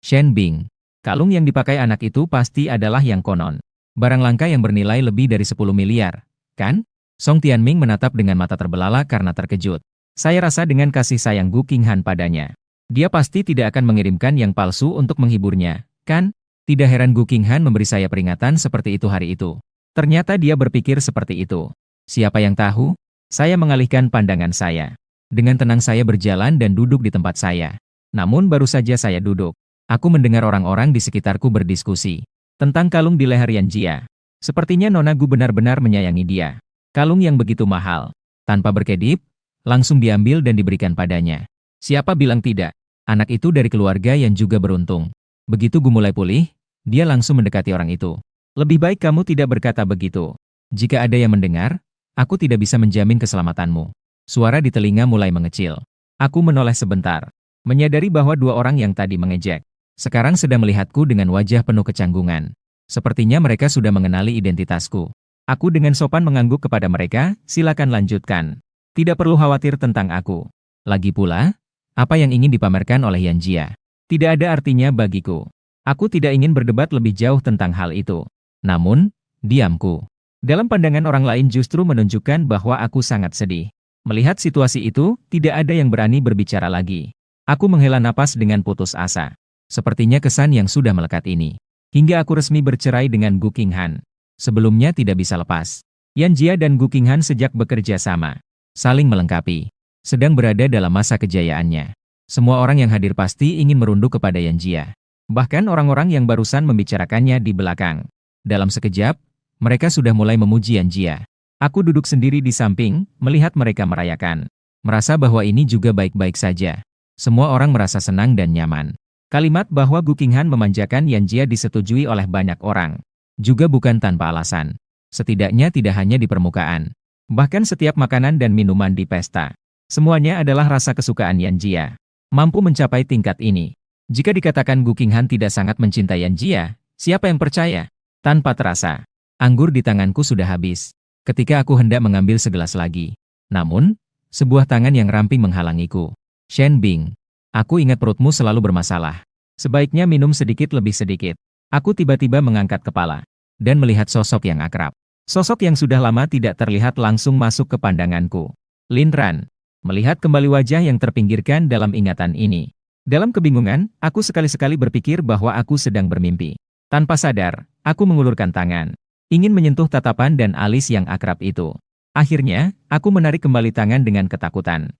Shen Bing. Kalung yang dipakai anak itu pasti adalah yang konon. Barang langka yang bernilai lebih dari 10 miliar, kan? Song Tianming menatap dengan mata terbelalak karena terkejut. Saya rasa dengan kasih sayang Gu Qinghan padanya, dia pasti tidak akan mengirimkan yang palsu untuk menghiburnya, kan? Tidak heran Gu Qinghan memberi saya peringatan seperti itu hari itu. Ternyata dia berpikir seperti itu. Siapa yang tahu? Saya mengalihkan pandangan saya. Dengan tenang saya berjalan dan duduk di tempat saya. Namun baru saja saya duduk, aku mendengar orang-orang di sekitarku berdiskusi tentang kalung di leher Yan Jia. Sepertinya Nona Gu benar-benar menyayangi dia. Kalung yang begitu mahal, tanpa berkedip, langsung diambil dan diberikan padanya. Siapa bilang tidak? Anak itu dari keluarga yang juga beruntung. Begitu Gu mulai pulih, dia langsung mendekati orang itu. Lebih baik kamu tidak berkata begitu. Jika ada yang mendengar, aku tidak bisa menjamin keselamatanmu. Suara di telinga mulai mengecil. Aku menoleh sebentar, menyadari bahwa dua orang yang tadi mengejek sekarang sedang melihatku dengan wajah penuh kecanggungan. Sepertinya mereka sudah mengenali identitasku. Aku dengan sopan mengangguk kepada mereka, silakan lanjutkan. Tidak perlu khawatir tentang aku. Lagi pula, apa yang ingin dipamerkan oleh Yan Jia tidak ada artinya bagiku. Aku tidak ingin berdebat lebih jauh tentang hal itu. Namun, diamku dalam pandangan orang lain justru menunjukkan bahwa aku sangat sedih. Melihat situasi itu, tidak ada yang berani berbicara lagi. Aku menghela napas dengan putus asa. Sepertinya kesan yang sudah melekat ini, hingga aku resmi bercerai dengan Gu Qinghan, sebelumnya tidak bisa lepas. Yan Jia dan Gu Qinghan sejak bekerja sama, saling melengkapi, sedang berada dalam masa kejayaannya. Semua orang yang hadir pasti ingin merunduk kepada Yan Jia. Bahkan orang-orang yang barusan membicarakannya di belakang. Dalam sekejap, mereka sudah mulai memuji Yan Jia. Aku duduk sendiri di samping, melihat mereka merayakan. Merasa bahwa ini juga baik-baik saja. Semua orang merasa senang dan nyaman. Kalimat bahwa Gu Qinghan memanjakan Yan Jia disetujui oleh banyak orang. Juga bukan tanpa alasan. Setidaknya tidak hanya di permukaan. Bahkan setiap makanan dan minuman di pesta. Semuanya adalah rasa kesukaan Yan Jia. Mampu mencapai tingkat ini. Jika dikatakan Gu Qinghan tidak sangat mencintai Yan Jia, siapa yang percaya? Tanpa terasa, anggur di tanganku sudah habis. Ketika aku hendak mengambil segelas lagi. Namun, sebuah tangan yang ramping menghalangiku. Shen Bing. Aku ingat perutmu selalu bermasalah. Sebaiknya minum sedikit lebih sedikit. Aku tiba-tiba mengangkat kepala dan melihat sosok yang akrab. Sosok yang sudah lama tidak terlihat langsung masuk ke pandanganku. Lin Ran. Melihat kembali wajah yang terpinggirkan dalam ingatan ini. Dalam kebingungan, aku sekali-sekali berpikir bahwa aku sedang bermimpi. Tanpa sadar, aku mengulurkan tangan, ingin menyentuh tatapan dan alis yang akrab itu. Akhirnya, aku menarik kembali tangan dengan ketakutan.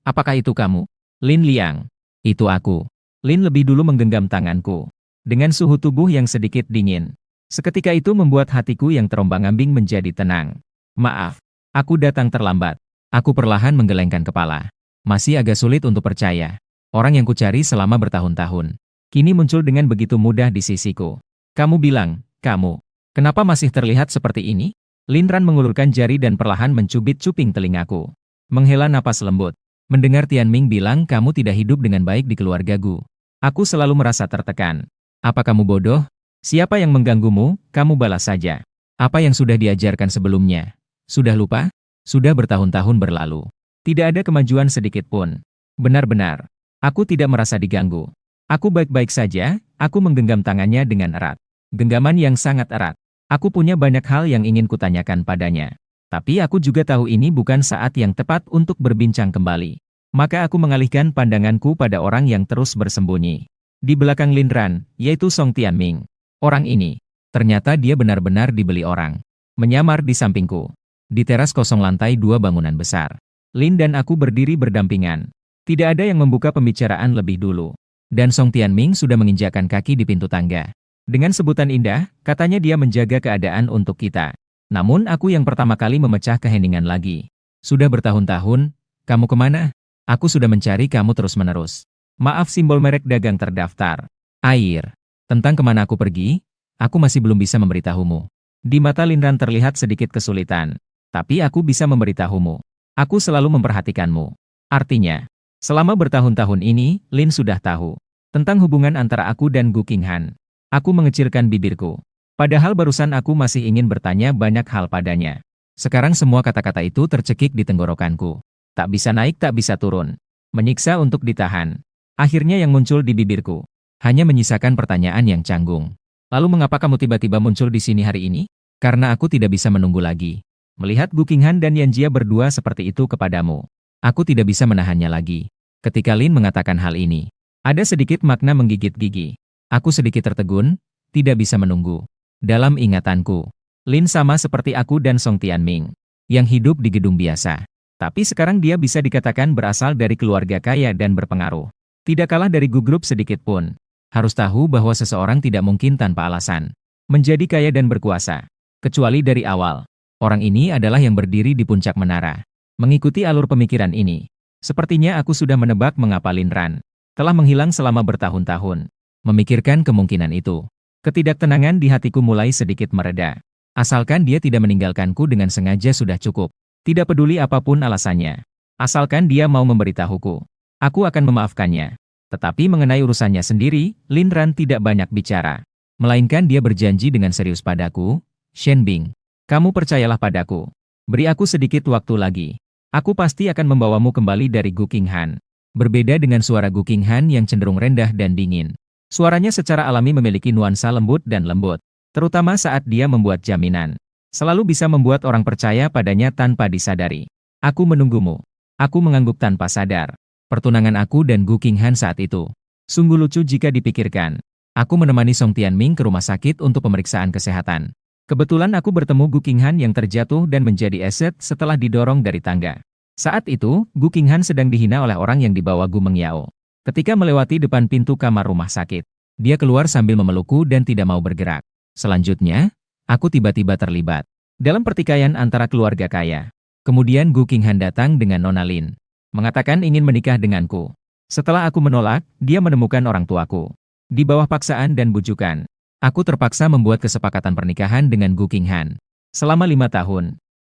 Apakah itu kamu? Lin Liang. Itu aku. Lin lebih dulu menggenggam tanganku. Dengan suhu tubuh yang sedikit dingin. Seketika itu membuat hatiku yang terombang-ambing menjadi tenang. Maaf, aku datang terlambat. Aku perlahan menggelengkan kepala. Masih agak sulit untuk percaya. Orang yang kucari selama bertahun-tahun, kini muncul dengan begitu mudah di sisiku. Kamu bilang, kamu. Kenapa masih terlihat seperti ini? Lin Ran mengulurkan jari dan perlahan mencubit cuping telingaku. Menghela napas lembut. Mendengar Tianming bilang kamu tidak hidup dengan baik di keluarga Gu. Aku selalu merasa tertekan. Apa kamu bodoh? Siapa yang mengganggumu? Kamu balas saja. Apa yang sudah diajarkan sebelumnya? Sudah lupa? Sudah bertahun-tahun berlalu. Tidak ada kemajuan sedikit pun. Benar-benar. Aku tidak merasa diganggu. Aku baik-baik saja, aku menggenggam tangannya dengan erat. Genggaman yang sangat erat. Aku punya banyak hal yang ingin kutanyakan padanya. Tapi aku juga tahu ini bukan saat yang tepat untuk berbincang kembali. Maka aku mengalihkan pandanganku pada orang yang terus bersembunyi di belakang Lin Ran, yaitu Song Tianming. Orang ini, ternyata dia benar-benar dibeli orang. Menyamar di sampingku. Di teras kosong lantai 2 bangunan besar. Lin dan aku berdiri berdampingan. Tidak ada yang membuka pembicaraan lebih dulu. Dan Song Tianming sudah menginjakkan kaki di pintu tangga. Dengan sebutan indah, katanya dia menjaga keadaan untuk kita. Namun aku yang pertama kali memecah keheningan lagi. Sudah bertahun-tahun, kamu kemana? Aku sudah mencari kamu terus-menerus. Maaf simbol merek dagang terdaftar. Air. Tentang kemana aku pergi, aku masih belum bisa memberitahumu. Di mata Lin Ran terlihat sedikit kesulitan. Tapi aku bisa memberitahumu. Aku selalu memperhatikanmu. Artinya, selama bertahun-tahun ini, Lin sudah tahu tentang hubungan antara aku dan Gu Qinghan. Aku mengecilkan bibirku. Padahal barusan aku masih ingin bertanya banyak hal padanya. Sekarang semua kata-kata itu tercekik di tenggorokanku. Tak bisa naik, tak bisa turun. Menyiksa untuk ditahan. Akhirnya yang muncul di bibirku hanya menyisakan pertanyaan yang canggung. Lalu mengapa kamu tiba-tiba muncul di sini hari ini? Karena aku tidak bisa menunggu lagi. Melihat Gu Qinghan dan Yan Jia berdua seperti itu kepadamu, aku tidak bisa menahannya lagi. Ketika Lin mengatakan hal ini, ada sedikit makna menggigit gigi. Aku sedikit tertegun, tidak bisa menunggu. Dalam ingatanku, Lin sama seperti aku dan Song Tianming, yang hidup di gedung biasa. Tapi sekarang dia bisa dikatakan berasal dari keluarga kaya dan berpengaruh. Tidak kalah dari Gu Group sedikit pun. Harus tahu bahwa seseorang tidak mungkin tanpa alasan menjadi kaya dan berkuasa. Kecuali dari awal, orang ini adalah yang berdiri di puncak menara. Mengikuti alur pemikiran ini, sepertinya aku sudah menebak mengapa Lin Ran telah menghilang selama bertahun-tahun. Memikirkan kemungkinan itu, ketidaktenangan di hatiku mulai sedikit mereda. Asalkan dia tidak meninggalkanku dengan sengaja sudah cukup. Tidak peduli apapun alasannya. Asalkan dia mau memberitahuku, aku akan memaafkannya. Tetapi mengenai urusannya sendiri, Lin Ran tidak banyak bicara. Melainkan dia berjanji dengan serius padaku, Shen Bing, kamu percayalah padaku. Beri aku sedikit waktu lagi. Aku pasti akan membawamu kembali dari Gu Qinghan. Berbeda dengan suara Gu Qinghan yang cenderung rendah dan dingin. Suaranya secara alami memiliki nuansa lembut dan lembut, terutama saat dia membuat jaminan. Selalu bisa membuat orang percaya padanya tanpa disadari. Aku menunggumu. Aku mengangguk tanpa sadar. Pertunangan aku dan Gu Qinghan saat itu sungguh lucu jika dipikirkan. Aku menemani Song Tianming ke rumah sakit untuk pemeriksaan kesehatan. Kebetulan aku bertemu Gu Qinghan yang terjatuh dan menjadi eset setelah didorong dari tangga. Saat itu, Gu Qinghan sedang dihina oleh orang yang dibawa Gu Mengyao. Ketika melewati depan pintu kamar rumah sakit, dia keluar sambil memelukku dan tidak mau bergerak. Selanjutnya, aku tiba-tiba terlibat dalam pertikaian antara keluarga kaya. Kemudian Gu Qinghan datang dengan Nona Lin, mengatakan ingin menikah denganku. Setelah aku menolak, dia menemukan orang tuaku. Di bawah paksaan dan bujukan, aku terpaksa membuat kesepakatan pernikahan dengan Gu Qinghan. Selama 5 tahun,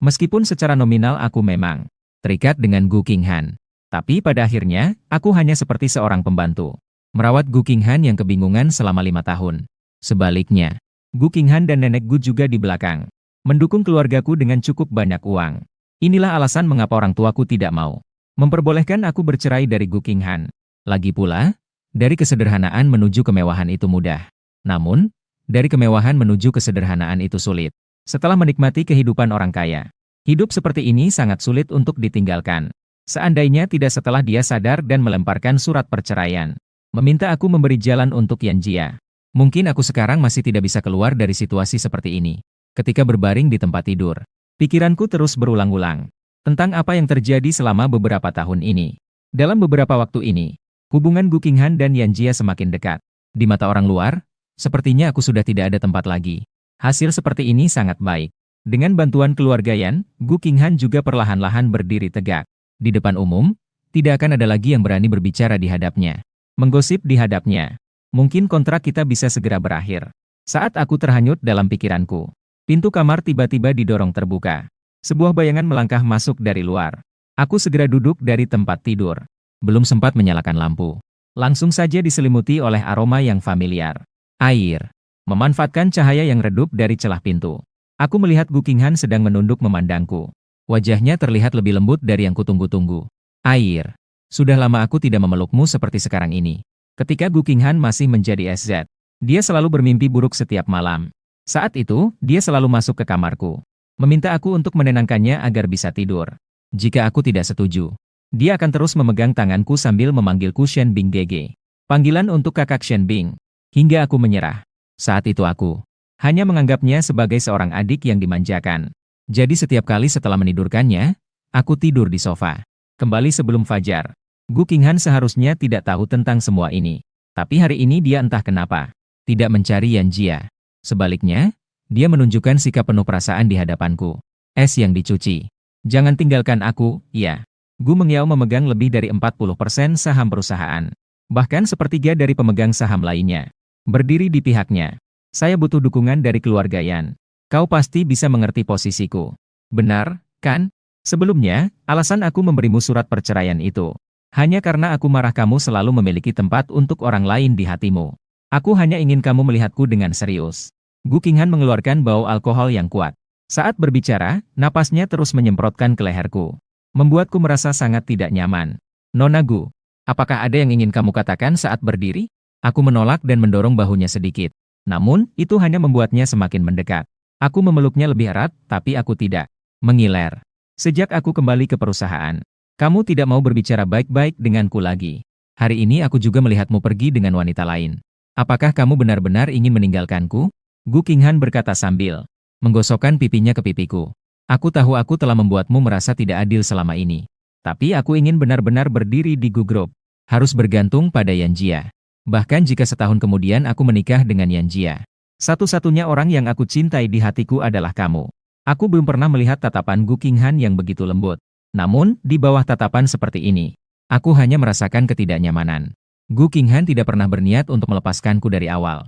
meskipun secara nominal aku memang terikat dengan Gu Qinghan. Tapi pada akhirnya, aku hanya seperti seorang pembantu, merawat Gu Qinghan yang kebingungan selama 5 tahun. Sebaliknya, Gu Qinghan dan nenek Gu juga di belakang, mendukung keluargaku dengan cukup banyak uang. Inilah alasan mengapa orang tuaku tidak mau memperbolehkan aku bercerai dari Gu Qinghan. Lagi pula, dari kesederhanaan menuju kemewahan itu mudah. Namun, dari kemewahan menuju kesederhanaan itu sulit. Setelah menikmati kehidupan orang kaya, hidup seperti ini sangat sulit untuk ditinggalkan. Seandainya tidak setelah dia sadar dan melemparkan surat perceraian, meminta aku memberi jalan untuk Yan Jia. Mungkin aku sekarang masih tidak bisa keluar dari situasi seperti ini. Ketika berbaring di tempat tidur, pikiranku terus berulang-ulang tentang apa yang terjadi selama beberapa tahun ini. Dalam beberapa waktu ini, hubungan Gu Qinghan dan Yan Jia semakin dekat. Di mata orang luar, sepertinya aku sudah tidak ada tempat lagi. Hasil seperti ini sangat baik. Dengan bantuan keluarga Yan, Gu Qinghan juga perlahan-lahan berdiri tegak. Di depan umum, tidak akan ada lagi yang berani berbicara di hadapnya, menggosip di hadapnya. Mungkin kontrak kita bisa segera berakhir. Saat aku terhanyut dalam pikiranku, pintu kamar tiba-tiba didorong terbuka. Sebuah bayangan melangkah masuk dari luar. Aku segera duduk dari tempat tidur. Belum sempat menyalakan lampu, langsung saja diselimuti oleh aroma yang familiar. Air. Memanfaatkan cahaya yang redup dari celah pintu, aku melihat Gu Qinghan sedang menunduk memandangku. Wajahnya terlihat lebih lembut dari yang kutunggu-tunggu. Air. Sudah lama aku tidak memelukmu seperti sekarang ini. Ketika Gu Qinghan masih menjadi SZ, dia selalu bermimpi buruk setiap malam. Saat itu, dia selalu masuk ke kamarku, meminta aku untuk menenangkannya agar bisa tidur. Jika aku tidak setuju, dia akan terus memegang tanganku sambil memanggilku Shen Bing Gege. Panggilan untuk kakak Shen Bing. Hingga aku menyerah. Saat itu aku hanya menganggapnya sebagai seorang adik yang dimanjakan. Jadi setiap kali setelah menidurkannya, aku tidur di sofa. Kembali sebelum fajar. Gu Qinghan seharusnya tidak tahu tentang semua ini. Tapi hari ini dia entah kenapa tidak mencari Yan Jia. Sebaliknya, dia menunjukkan sikap penuh perasaan di hadapanku. Es yang dicuci. Jangan tinggalkan aku, ya. Gu Mengyao memegang lebih dari 40% saham perusahaan. Bahkan sepertiga dari pemegang saham lainnya berdiri di pihaknya. Saya butuh dukungan dari keluarga Yan. Kau pasti bisa mengerti posisiku. Benar, kan? Sebelumnya, alasan aku memberimu surat perceraian itu hanya karena aku marah kamu selalu memiliki tempat untuk orang lain di hatimu. Aku hanya ingin kamu melihatku dengan serius. Gu Qinghan mengeluarkan bau alkohol yang kuat. Saat berbicara, napasnya terus menyemprotkan ke leherku, membuatku merasa sangat tidak nyaman. Nona Gu, apakah ada yang ingin kamu katakan saat berdiri? Aku menolak dan mendorong bahunya sedikit. Namun, itu hanya membuatnya semakin mendekat. Aku memeluknya lebih erat, tapi aku tidak mengiler. Sejak aku kembali ke perusahaan, kamu tidak mau berbicara baik-baik denganku lagi. Hari ini aku juga melihatmu pergi dengan wanita lain. Apakah kamu benar-benar ingin meninggalkanku? Gu Qinghan berkata sambil menggosokkan pipinya ke pipiku. Aku tahu aku telah membuatmu merasa tidak adil selama ini. Tapi aku ingin benar-benar berdiri di Gu Group. Harus bergantung pada Yan Jia. Bahkan jika setahun kemudian aku menikah dengan Yan Jia, satu-satunya orang yang aku cintai di hatiku adalah kamu. Aku belum pernah melihat tatapan Gu Qinghan yang begitu lembut. Namun, di bawah tatapan seperti ini, aku hanya merasakan ketidaknyamanan. Gu Qinghan tidak pernah berniat untuk melepaskanku dari awal.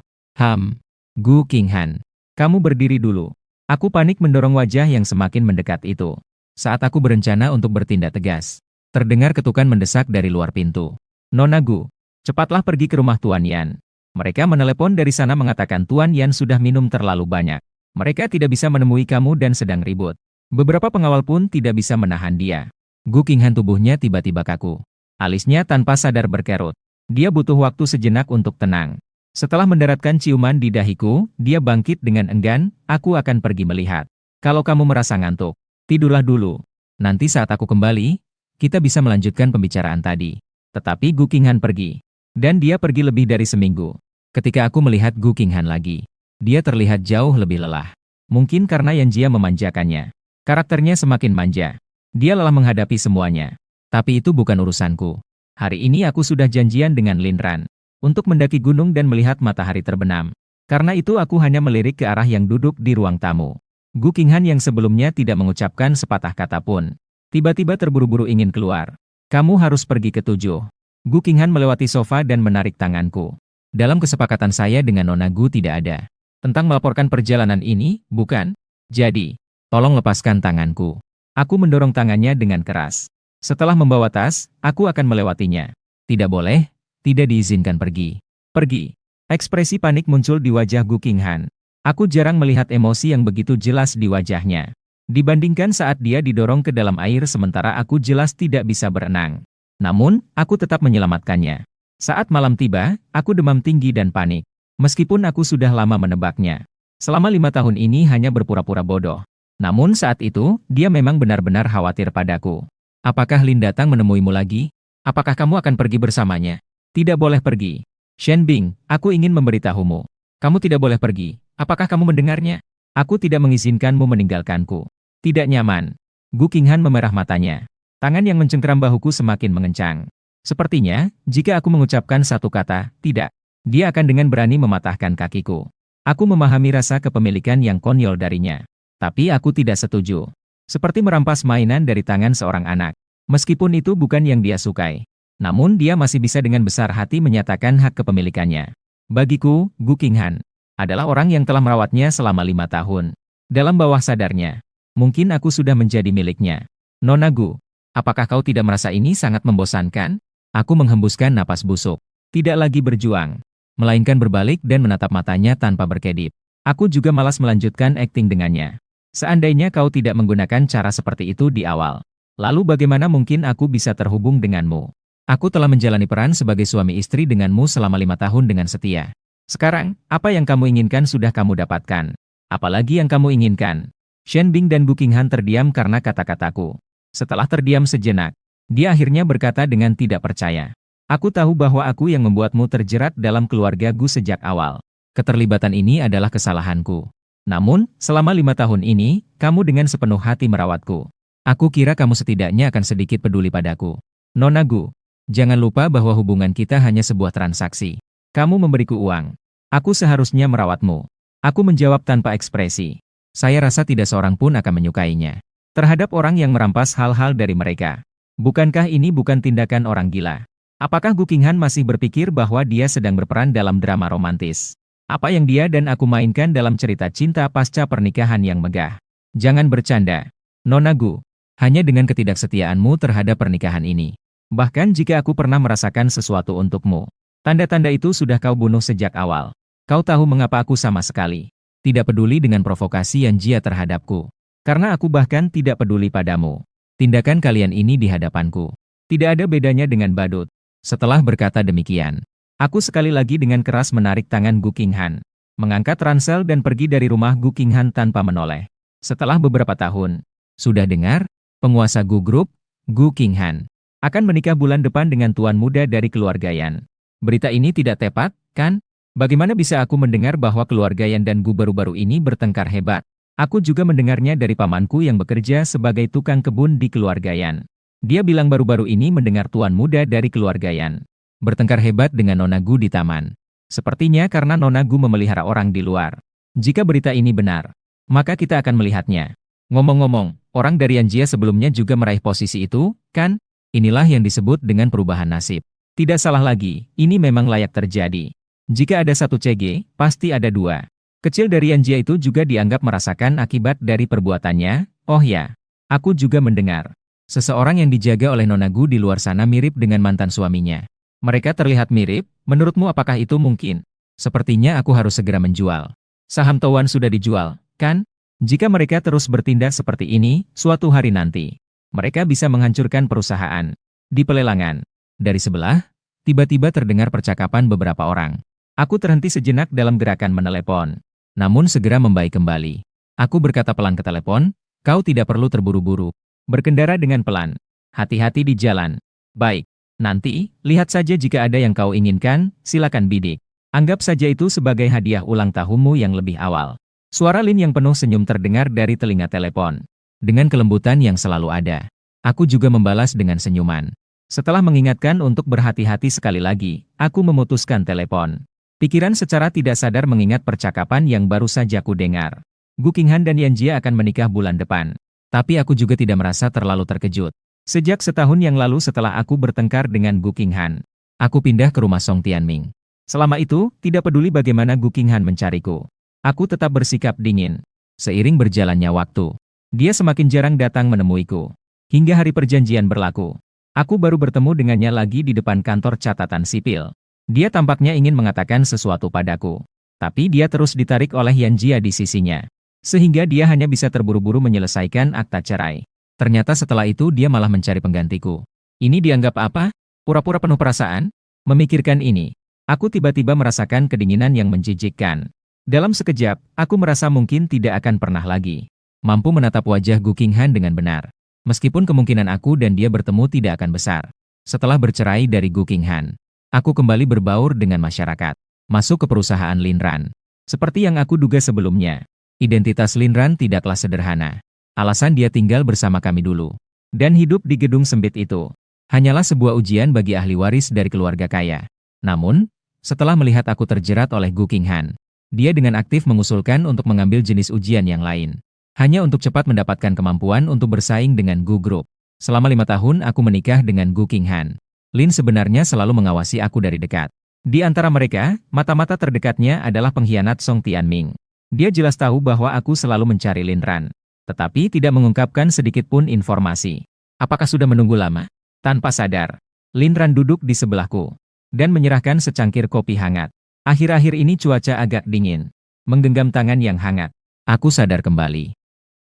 Gu Qinghan, kamu berdiri dulu. Aku panik mendorong wajah yang semakin mendekat itu. Saat aku berencana untuk bertindak tegas, terdengar ketukan mendesak dari luar pintu. Nona Gu, cepatlah pergi ke rumah Tuan Yan. Mereka menelepon dari sana mengatakan Tuan Yan sudah minum terlalu banyak. Mereka tidak bisa menemui kamu dan sedang ribut. Beberapa pengawal pun tidak bisa menahan dia. Gu Qinghan tubuhnya tiba-tiba kaku. Alisnya tanpa sadar berkerut. Dia butuh waktu sejenak untuk tenang. Setelah mendaratkan ciuman di dahiku, dia bangkit dengan enggan, aku akan pergi melihat. Kalau kamu merasa ngantuk, tidurlah dulu. Nanti saat aku kembali, kita bisa melanjutkan pembicaraan tadi. Tetapi Gu Qinghan pergi. Dan dia pergi lebih dari seminggu. Ketika aku melihat Gu Qinghan lagi, dia terlihat jauh lebih lelah. Mungkin karena Yan Jia memanjakannya. Karakternya semakin manja. Dia lelah menghadapi semuanya. Tapi itu bukan urusanku. Hari ini aku sudah janjian dengan Lin Ran untuk mendaki gunung dan melihat matahari terbenam. Karena itu aku hanya melirik ke arah yang duduk di ruang tamu. Gu Qinghan yang sebelumnya tidak mengucapkan sepatah kata pun, tiba-tiba terburu-buru ingin keluar. Kamu harus pergi ke 7. Gu Qinghan melewati sofa dan menarik tanganku. Dalam kesepakatan saya dengan Nona Gu tidak ada tentang melaporkan perjalanan ini, bukan? Jadi, tolong lepaskan tanganku. Aku mendorong tangannya dengan keras. Setelah membawa tas, aku akan melewatinya. Tidak boleh, tidak diizinkan pergi. Pergi. Ekspresi panik muncul di wajah Gu Qinghan. Aku jarang melihat emosi yang begitu jelas di wajahnya. Dibandingkan saat dia didorong ke dalam air sementara aku jelas tidak bisa berenang. Namun, aku tetap menyelamatkannya. Saat malam tiba, aku demam tinggi dan panik. Meskipun aku sudah lama menebaknya. Selama 5 tahun ini hanya berpura-pura bodoh. Namun saat itu, dia memang benar-benar khawatir padaku. Apakah Lin datang menemuimu lagi? Apakah kamu akan pergi bersamanya? Tidak boleh pergi. Shen Bing, aku ingin memberitahumu. Kamu tidak boleh pergi. Apakah kamu mendengarnya? Aku tidak mengizinkanmu meninggalkanku. Tidak nyaman. Gu Qinghan memerah matanya. Tangan yang mencengkeram bahuku semakin mengencang. Sepertinya, jika aku mengucapkan satu kata, tidak, dia akan dengan berani mematahkan kakiku. Aku memahami rasa kepemilikan yang konyol darinya. Tapi aku tidak setuju. Seperti merampas mainan dari tangan seorang anak. Meskipun itu bukan yang dia sukai. Namun dia masih bisa dengan besar hati menyatakan hak kepemilikannya. Bagiku, Gu Qinghan adalah orang yang telah merawatnya selama 5 tahun. Dalam bawah sadarnya, mungkin aku sudah menjadi miliknya. Nona Gu, apakah kau tidak merasa ini sangat membosankan? Aku menghembuskan napas busuk. Tidak lagi berjuang, melainkan berbalik dan menatap matanya tanpa berkedip. Aku juga malas melanjutkan akting dengannya. Seandainya kau tidak menggunakan cara seperti itu di awal, lalu bagaimana mungkin aku bisa terhubung denganmu? Aku telah menjalani peran sebagai suami istri denganmu selama 5 tahun dengan setia. Sekarang, apa yang kamu inginkan sudah kamu dapatkan. Apalagi yang kamu inginkan? Shen Bing dan Gu Qinghan terdiam karena kata-kataku. Setelah terdiam sejenak, dia akhirnya berkata dengan tidak percaya. Aku tahu bahwa aku yang membuatmu terjerat dalam keluarga Gu sejak awal. Keterlibatan ini adalah kesalahanku. Namun, selama 5 tahun ini, kamu dengan sepenuh hati merawatku. Aku kira kamu setidaknya akan sedikit peduli padaku. Nona Gu, jangan lupa bahwa hubungan kita hanya sebuah transaksi. Kamu memberiku uang. Aku seharusnya merawatmu. Aku menjawab tanpa ekspresi. Saya rasa tidak seorang pun akan menyukainya. Terhadap orang yang merampas hal-hal dari mereka. Bukankah ini bukan tindakan orang gila? Apakah Gu Qinghan masih berpikir bahwa dia sedang berperan dalam drama romantis? Apa yang dia dan aku mainkan dalam cerita cinta pasca pernikahan yang megah? Jangan bercanda. Nona Gu, hanya dengan ketidaksetiaanmu terhadap pernikahan ini. Bahkan jika aku pernah merasakan sesuatu untukmu, tanda-tanda itu sudah kau bunuh sejak awal. Kau tahu mengapa aku sama sekali tidak peduli dengan provokasi Yan Jia terhadapku. Karena aku bahkan tidak peduli padamu. Tindakan kalian ini di hadapanku tidak ada bedanya dengan badut. Setelah berkata demikian, Aku sekali lagi dengan keras menarik tangan Gu Qinghan, mengangkat ransel dan pergi dari rumah Gu Qinghan tanpa menoleh. Setelah beberapa tahun, sudah dengar, penguasa Gu Group, Gu Qinghan, akan menikah bulan depan dengan tuan muda dari keluarga Yan. Berita ini tidak tepat, kan? Bagaimana bisa aku mendengar bahwa keluarga Yan dan Gu baru-baru ini bertengkar hebat? Aku juga mendengarnya dari pamanku yang bekerja sebagai tukang kebun di keluarga Yan. Dia bilang baru-baru ini mendengar tuan muda dari keluarga Yan bertengkar hebat dengan Nona Gu di taman. Sepertinya karena Nona Gu memelihara orang di luar. Jika berita ini benar, maka kita akan melihatnya. Ngomong-ngomong, orang dari Yanjia sebelumnya juga meraih posisi itu, kan? Inilah yang disebut dengan perubahan nasib. Tidak salah lagi, ini memang layak terjadi. Jika ada satu CG, pasti ada dua. Kecil dari Yanjia itu juga dianggap merasakan akibat dari perbuatannya. Oh ya, aku juga mendengar. Seseorang yang dijaga oleh Nona Gu di luar sana mirip dengan mantan suaminya. Mereka terlihat mirip, menurutmu apakah itu mungkin? Sepertinya aku harus segera menjual. Saham Towan sudah dijual, kan? Jika mereka terus bertindak seperti ini, suatu hari nanti, mereka bisa menghancurkan perusahaan. Di pelelangan, dari sebelah, tiba-tiba terdengar percakapan beberapa orang. Aku terhenti sejenak dalam gerakan menelepon, namun segera membaik kembali. Aku berkata pelan ke telepon, kau tidak perlu terburu-buru. Berkendara dengan pelan. Hati-hati di jalan. Baik, nanti, lihat saja jika ada yang kau inginkan, silakan bidik. Anggap saja itu sebagai hadiah ulang tahunmu yang lebih awal. Suara Lin yang penuh senyum terdengar dari telinga telepon. Dengan kelembutan yang selalu ada. Aku juga membalas dengan senyuman. Setelah mengingatkan untuk berhati-hati sekali lagi, aku memutuskan telepon. Pikiran secara tidak sadar mengingat percakapan yang baru saja ku dengar. Gu Qinghan dan Yanjia akan menikah bulan depan. Tapi aku juga tidak merasa terlalu terkejut. Sejak setahun yang lalu setelah aku bertengkar dengan Gu Qinghan, aku pindah ke rumah Song Tianming. Selama itu, tidak peduli bagaimana Gu Qinghan mencariku. Aku tetap bersikap dingin. Seiring berjalannya waktu, dia semakin jarang datang menemuiku. Hingga hari perjanjian berlaku, aku baru bertemu dengannya lagi di depan kantor catatan sipil. Dia tampaknya ingin mengatakan sesuatu padaku. Tapi dia terus ditarik oleh Yanjia di sisinya. Sehingga dia hanya bisa terburu-buru menyelesaikan akta cerai. Ternyata setelah itu dia malah mencari penggantiku. Ini dianggap apa? Pura-pura penuh perasaan? Memikirkan ini, aku tiba-tiba merasakan kedinginan yang menjijikkan. Dalam sekejap, aku merasa mungkin tidak akan pernah lagi mampu menatap wajah Gu Qinghan dengan benar. Meskipun kemungkinan aku dan dia bertemu tidak akan besar. Setelah bercerai dari Gu Qinghan, aku kembali berbaur dengan masyarakat. Masuk ke perusahaan Linran. Seperti yang aku duga sebelumnya, identitas Linran tidaklah sederhana. Alasan dia tinggal bersama kami dulu. Dan hidup di gedung sempit itu hanyalah sebuah ujian bagi ahli waris dari keluarga kaya. Namun, setelah melihat aku terjerat oleh Gu Qinghan, dia dengan aktif mengusulkan untuk mengambil jenis ujian yang lain. Hanya untuk cepat mendapatkan kemampuan untuk bersaing dengan Gu Group. Selama 5 tahun aku menikah dengan Gu Qinghan. Lin sebenarnya selalu mengawasi aku dari dekat. Di antara mereka, mata-mata terdekatnya adalah pengkhianat Song Tianming. Dia jelas tahu bahwa aku selalu mencari Lin Ran, tetapi tidak mengungkapkan sedikit pun informasi. Apakah sudah menunggu lama? Tanpa sadar, Lin Ran duduk di sebelahku dan menyerahkan secangkir kopi hangat. Akhir-akhir ini cuaca agak dingin. Menggenggam tangan yang hangat, aku sadar kembali.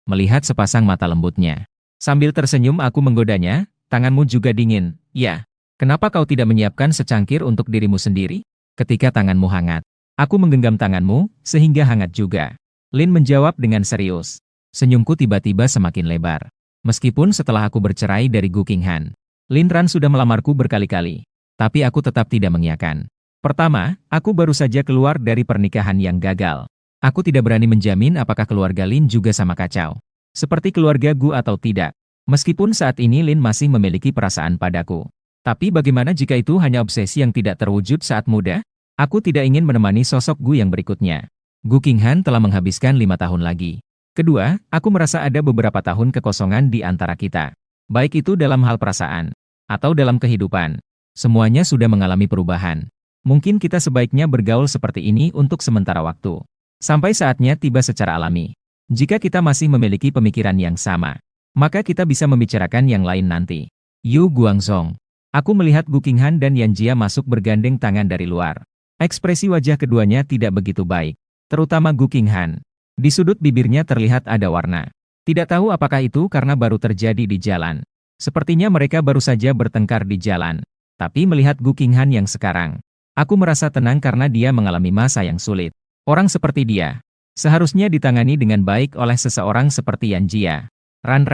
Melihat sepasang mata lembutnya. Sambil tersenyum aku menggodanya, tanganmu juga dingin, ya. Kenapa kau tidak menyiapkan secangkir untuk dirimu sendiri? Ketika tanganmu hangat, aku menggenggam tanganmu, sehingga hangat juga. Lin menjawab dengan serius. Senyumku tiba-tiba semakin lebar. Meskipun setelah aku bercerai dari Gu Qinghan, Lin Ran sudah melamarku berkali-kali. Tapi aku tetap tidak mengiyakan. Pertama, aku baru saja keluar dari pernikahan yang gagal. Aku tidak berani menjamin apakah keluarga Lin juga sama kacau. Seperti keluarga Gu atau tidak. Meskipun saat ini Lin masih memiliki perasaan padaku. Tapi bagaimana jika itu hanya obsesi yang tidak terwujud saat muda? Aku tidak ingin menemani sosok Gu yang berikutnya. Gu Qinghan telah menghabiskan 5 tahun lagi. Kedua, aku merasa ada beberapa tahun kekosongan di antara kita. Baik itu dalam hal perasaan, atau dalam kehidupan. Semuanya sudah mengalami perubahan. Mungkin kita sebaiknya bergaul seperti ini untuk sementara waktu. Sampai saatnya tiba secara alami. Jika kita masih memiliki pemikiran yang sama, maka kita bisa membicarakan yang lain nanti. Yu Guangzhong. Aku melihat Gu Qinghan dan Yanjia masuk bergandeng tangan dari luar. Ekspresi wajah keduanya tidak begitu baik. Terutama Gu Qinghan. Di sudut bibirnya terlihat ada warna. Tidak tahu apakah itu karena baru terjadi di jalan. Sepertinya mereka baru saja bertengkar di jalan. Tapi melihat Gu Qinghan yang sekarang, Aku merasa tenang karena dia mengalami masa yang sulit. Orang seperti dia seharusnya ditangani dengan baik oleh seseorang seperti Yan Jia. Ran,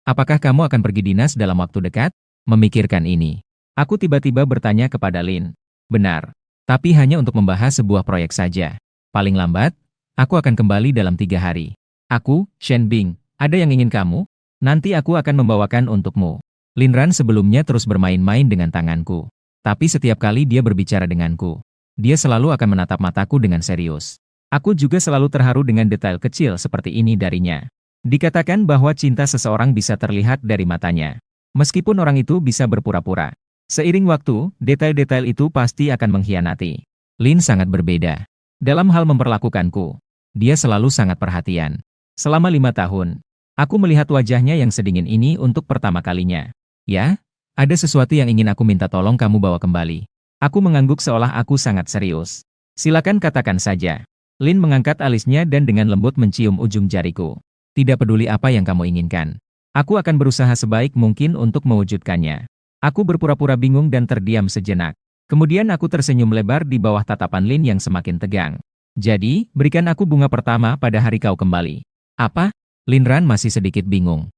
apakah kamu akan pergi dinas dalam waktu dekat? Memikirkan ini, aku tiba-tiba bertanya kepada Lin. Benar, tapi hanya untuk membahas sebuah proyek saja. Paling lambat, aku akan kembali dalam 3 hari. Aku, Shen Bing, ada yang ingin kamu? Nanti aku akan membawakan untukmu. Lin Ran sebelumnya terus bermain-main dengan tanganku. Tapi setiap kali dia berbicara denganku, dia selalu akan menatap mataku dengan serius. Aku juga selalu terharu dengan detail kecil seperti ini darinya. Dikatakan bahwa cinta seseorang bisa terlihat dari matanya. Meskipun orang itu bisa berpura-pura. Seiring waktu, detail-detail itu pasti akan mengkhianati. Lin sangat berbeda. Dalam hal memperlakukanku, dia selalu sangat perhatian. Selama 5 tahun, aku melihat wajahnya yang sedingin ini untuk pertama kalinya. Ya? Ada sesuatu yang ingin aku minta tolong kamu bawa kembali. Aku mengangguk seolah aku sangat serius. Silakan katakan saja. Lin mengangkat alisnya dan dengan lembut mencium ujung jariku. Tidak peduli apa yang kamu inginkan. Aku akan berusaha sebaik mungkin untuk mewujudkannya. Aku berpura-pura bingung dan terdiam sejenak. Kemudian aku tersenyum lebar di bawah tatapan Lin yang semakin tegang. Jadi, berikan aku bunga pertama pada hari kau kembali. Apa? Lin Ran masih sedikit bingung.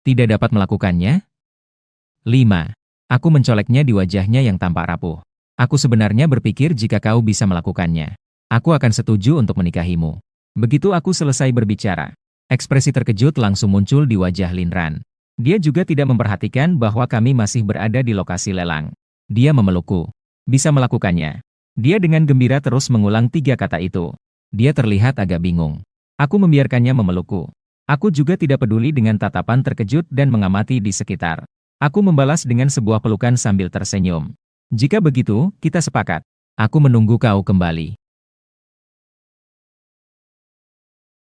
Tidak dapat melakukannya? 5. Aku mencoleknya di wajahnya yang tampak rapuh. Aku sebenarnya berpikir jika kau bisa melakukannya, aku akan setuju untuk menikahimu. Begitu aku selesai berbicara, ekspresi terkejut langsung muncul di wajah Lin Ran. Dia juga tidak memperhatikan bahwa kami masih berada di lokasi lelang. Dia memelukku. Bisa melakukannya. Dia dengan gembira terus mengulang 3 kata itu. Dia terlihat agak bingung. Aku membiarkannya memelukku. Aku juga tidak peduli dengan tatapan terkejut dan mengamati di sekitar. Aku membalas dengan sebuah pelukan sambil tersenyum. Jika begitu, kita sepakat. Aku menunggu kau kembali.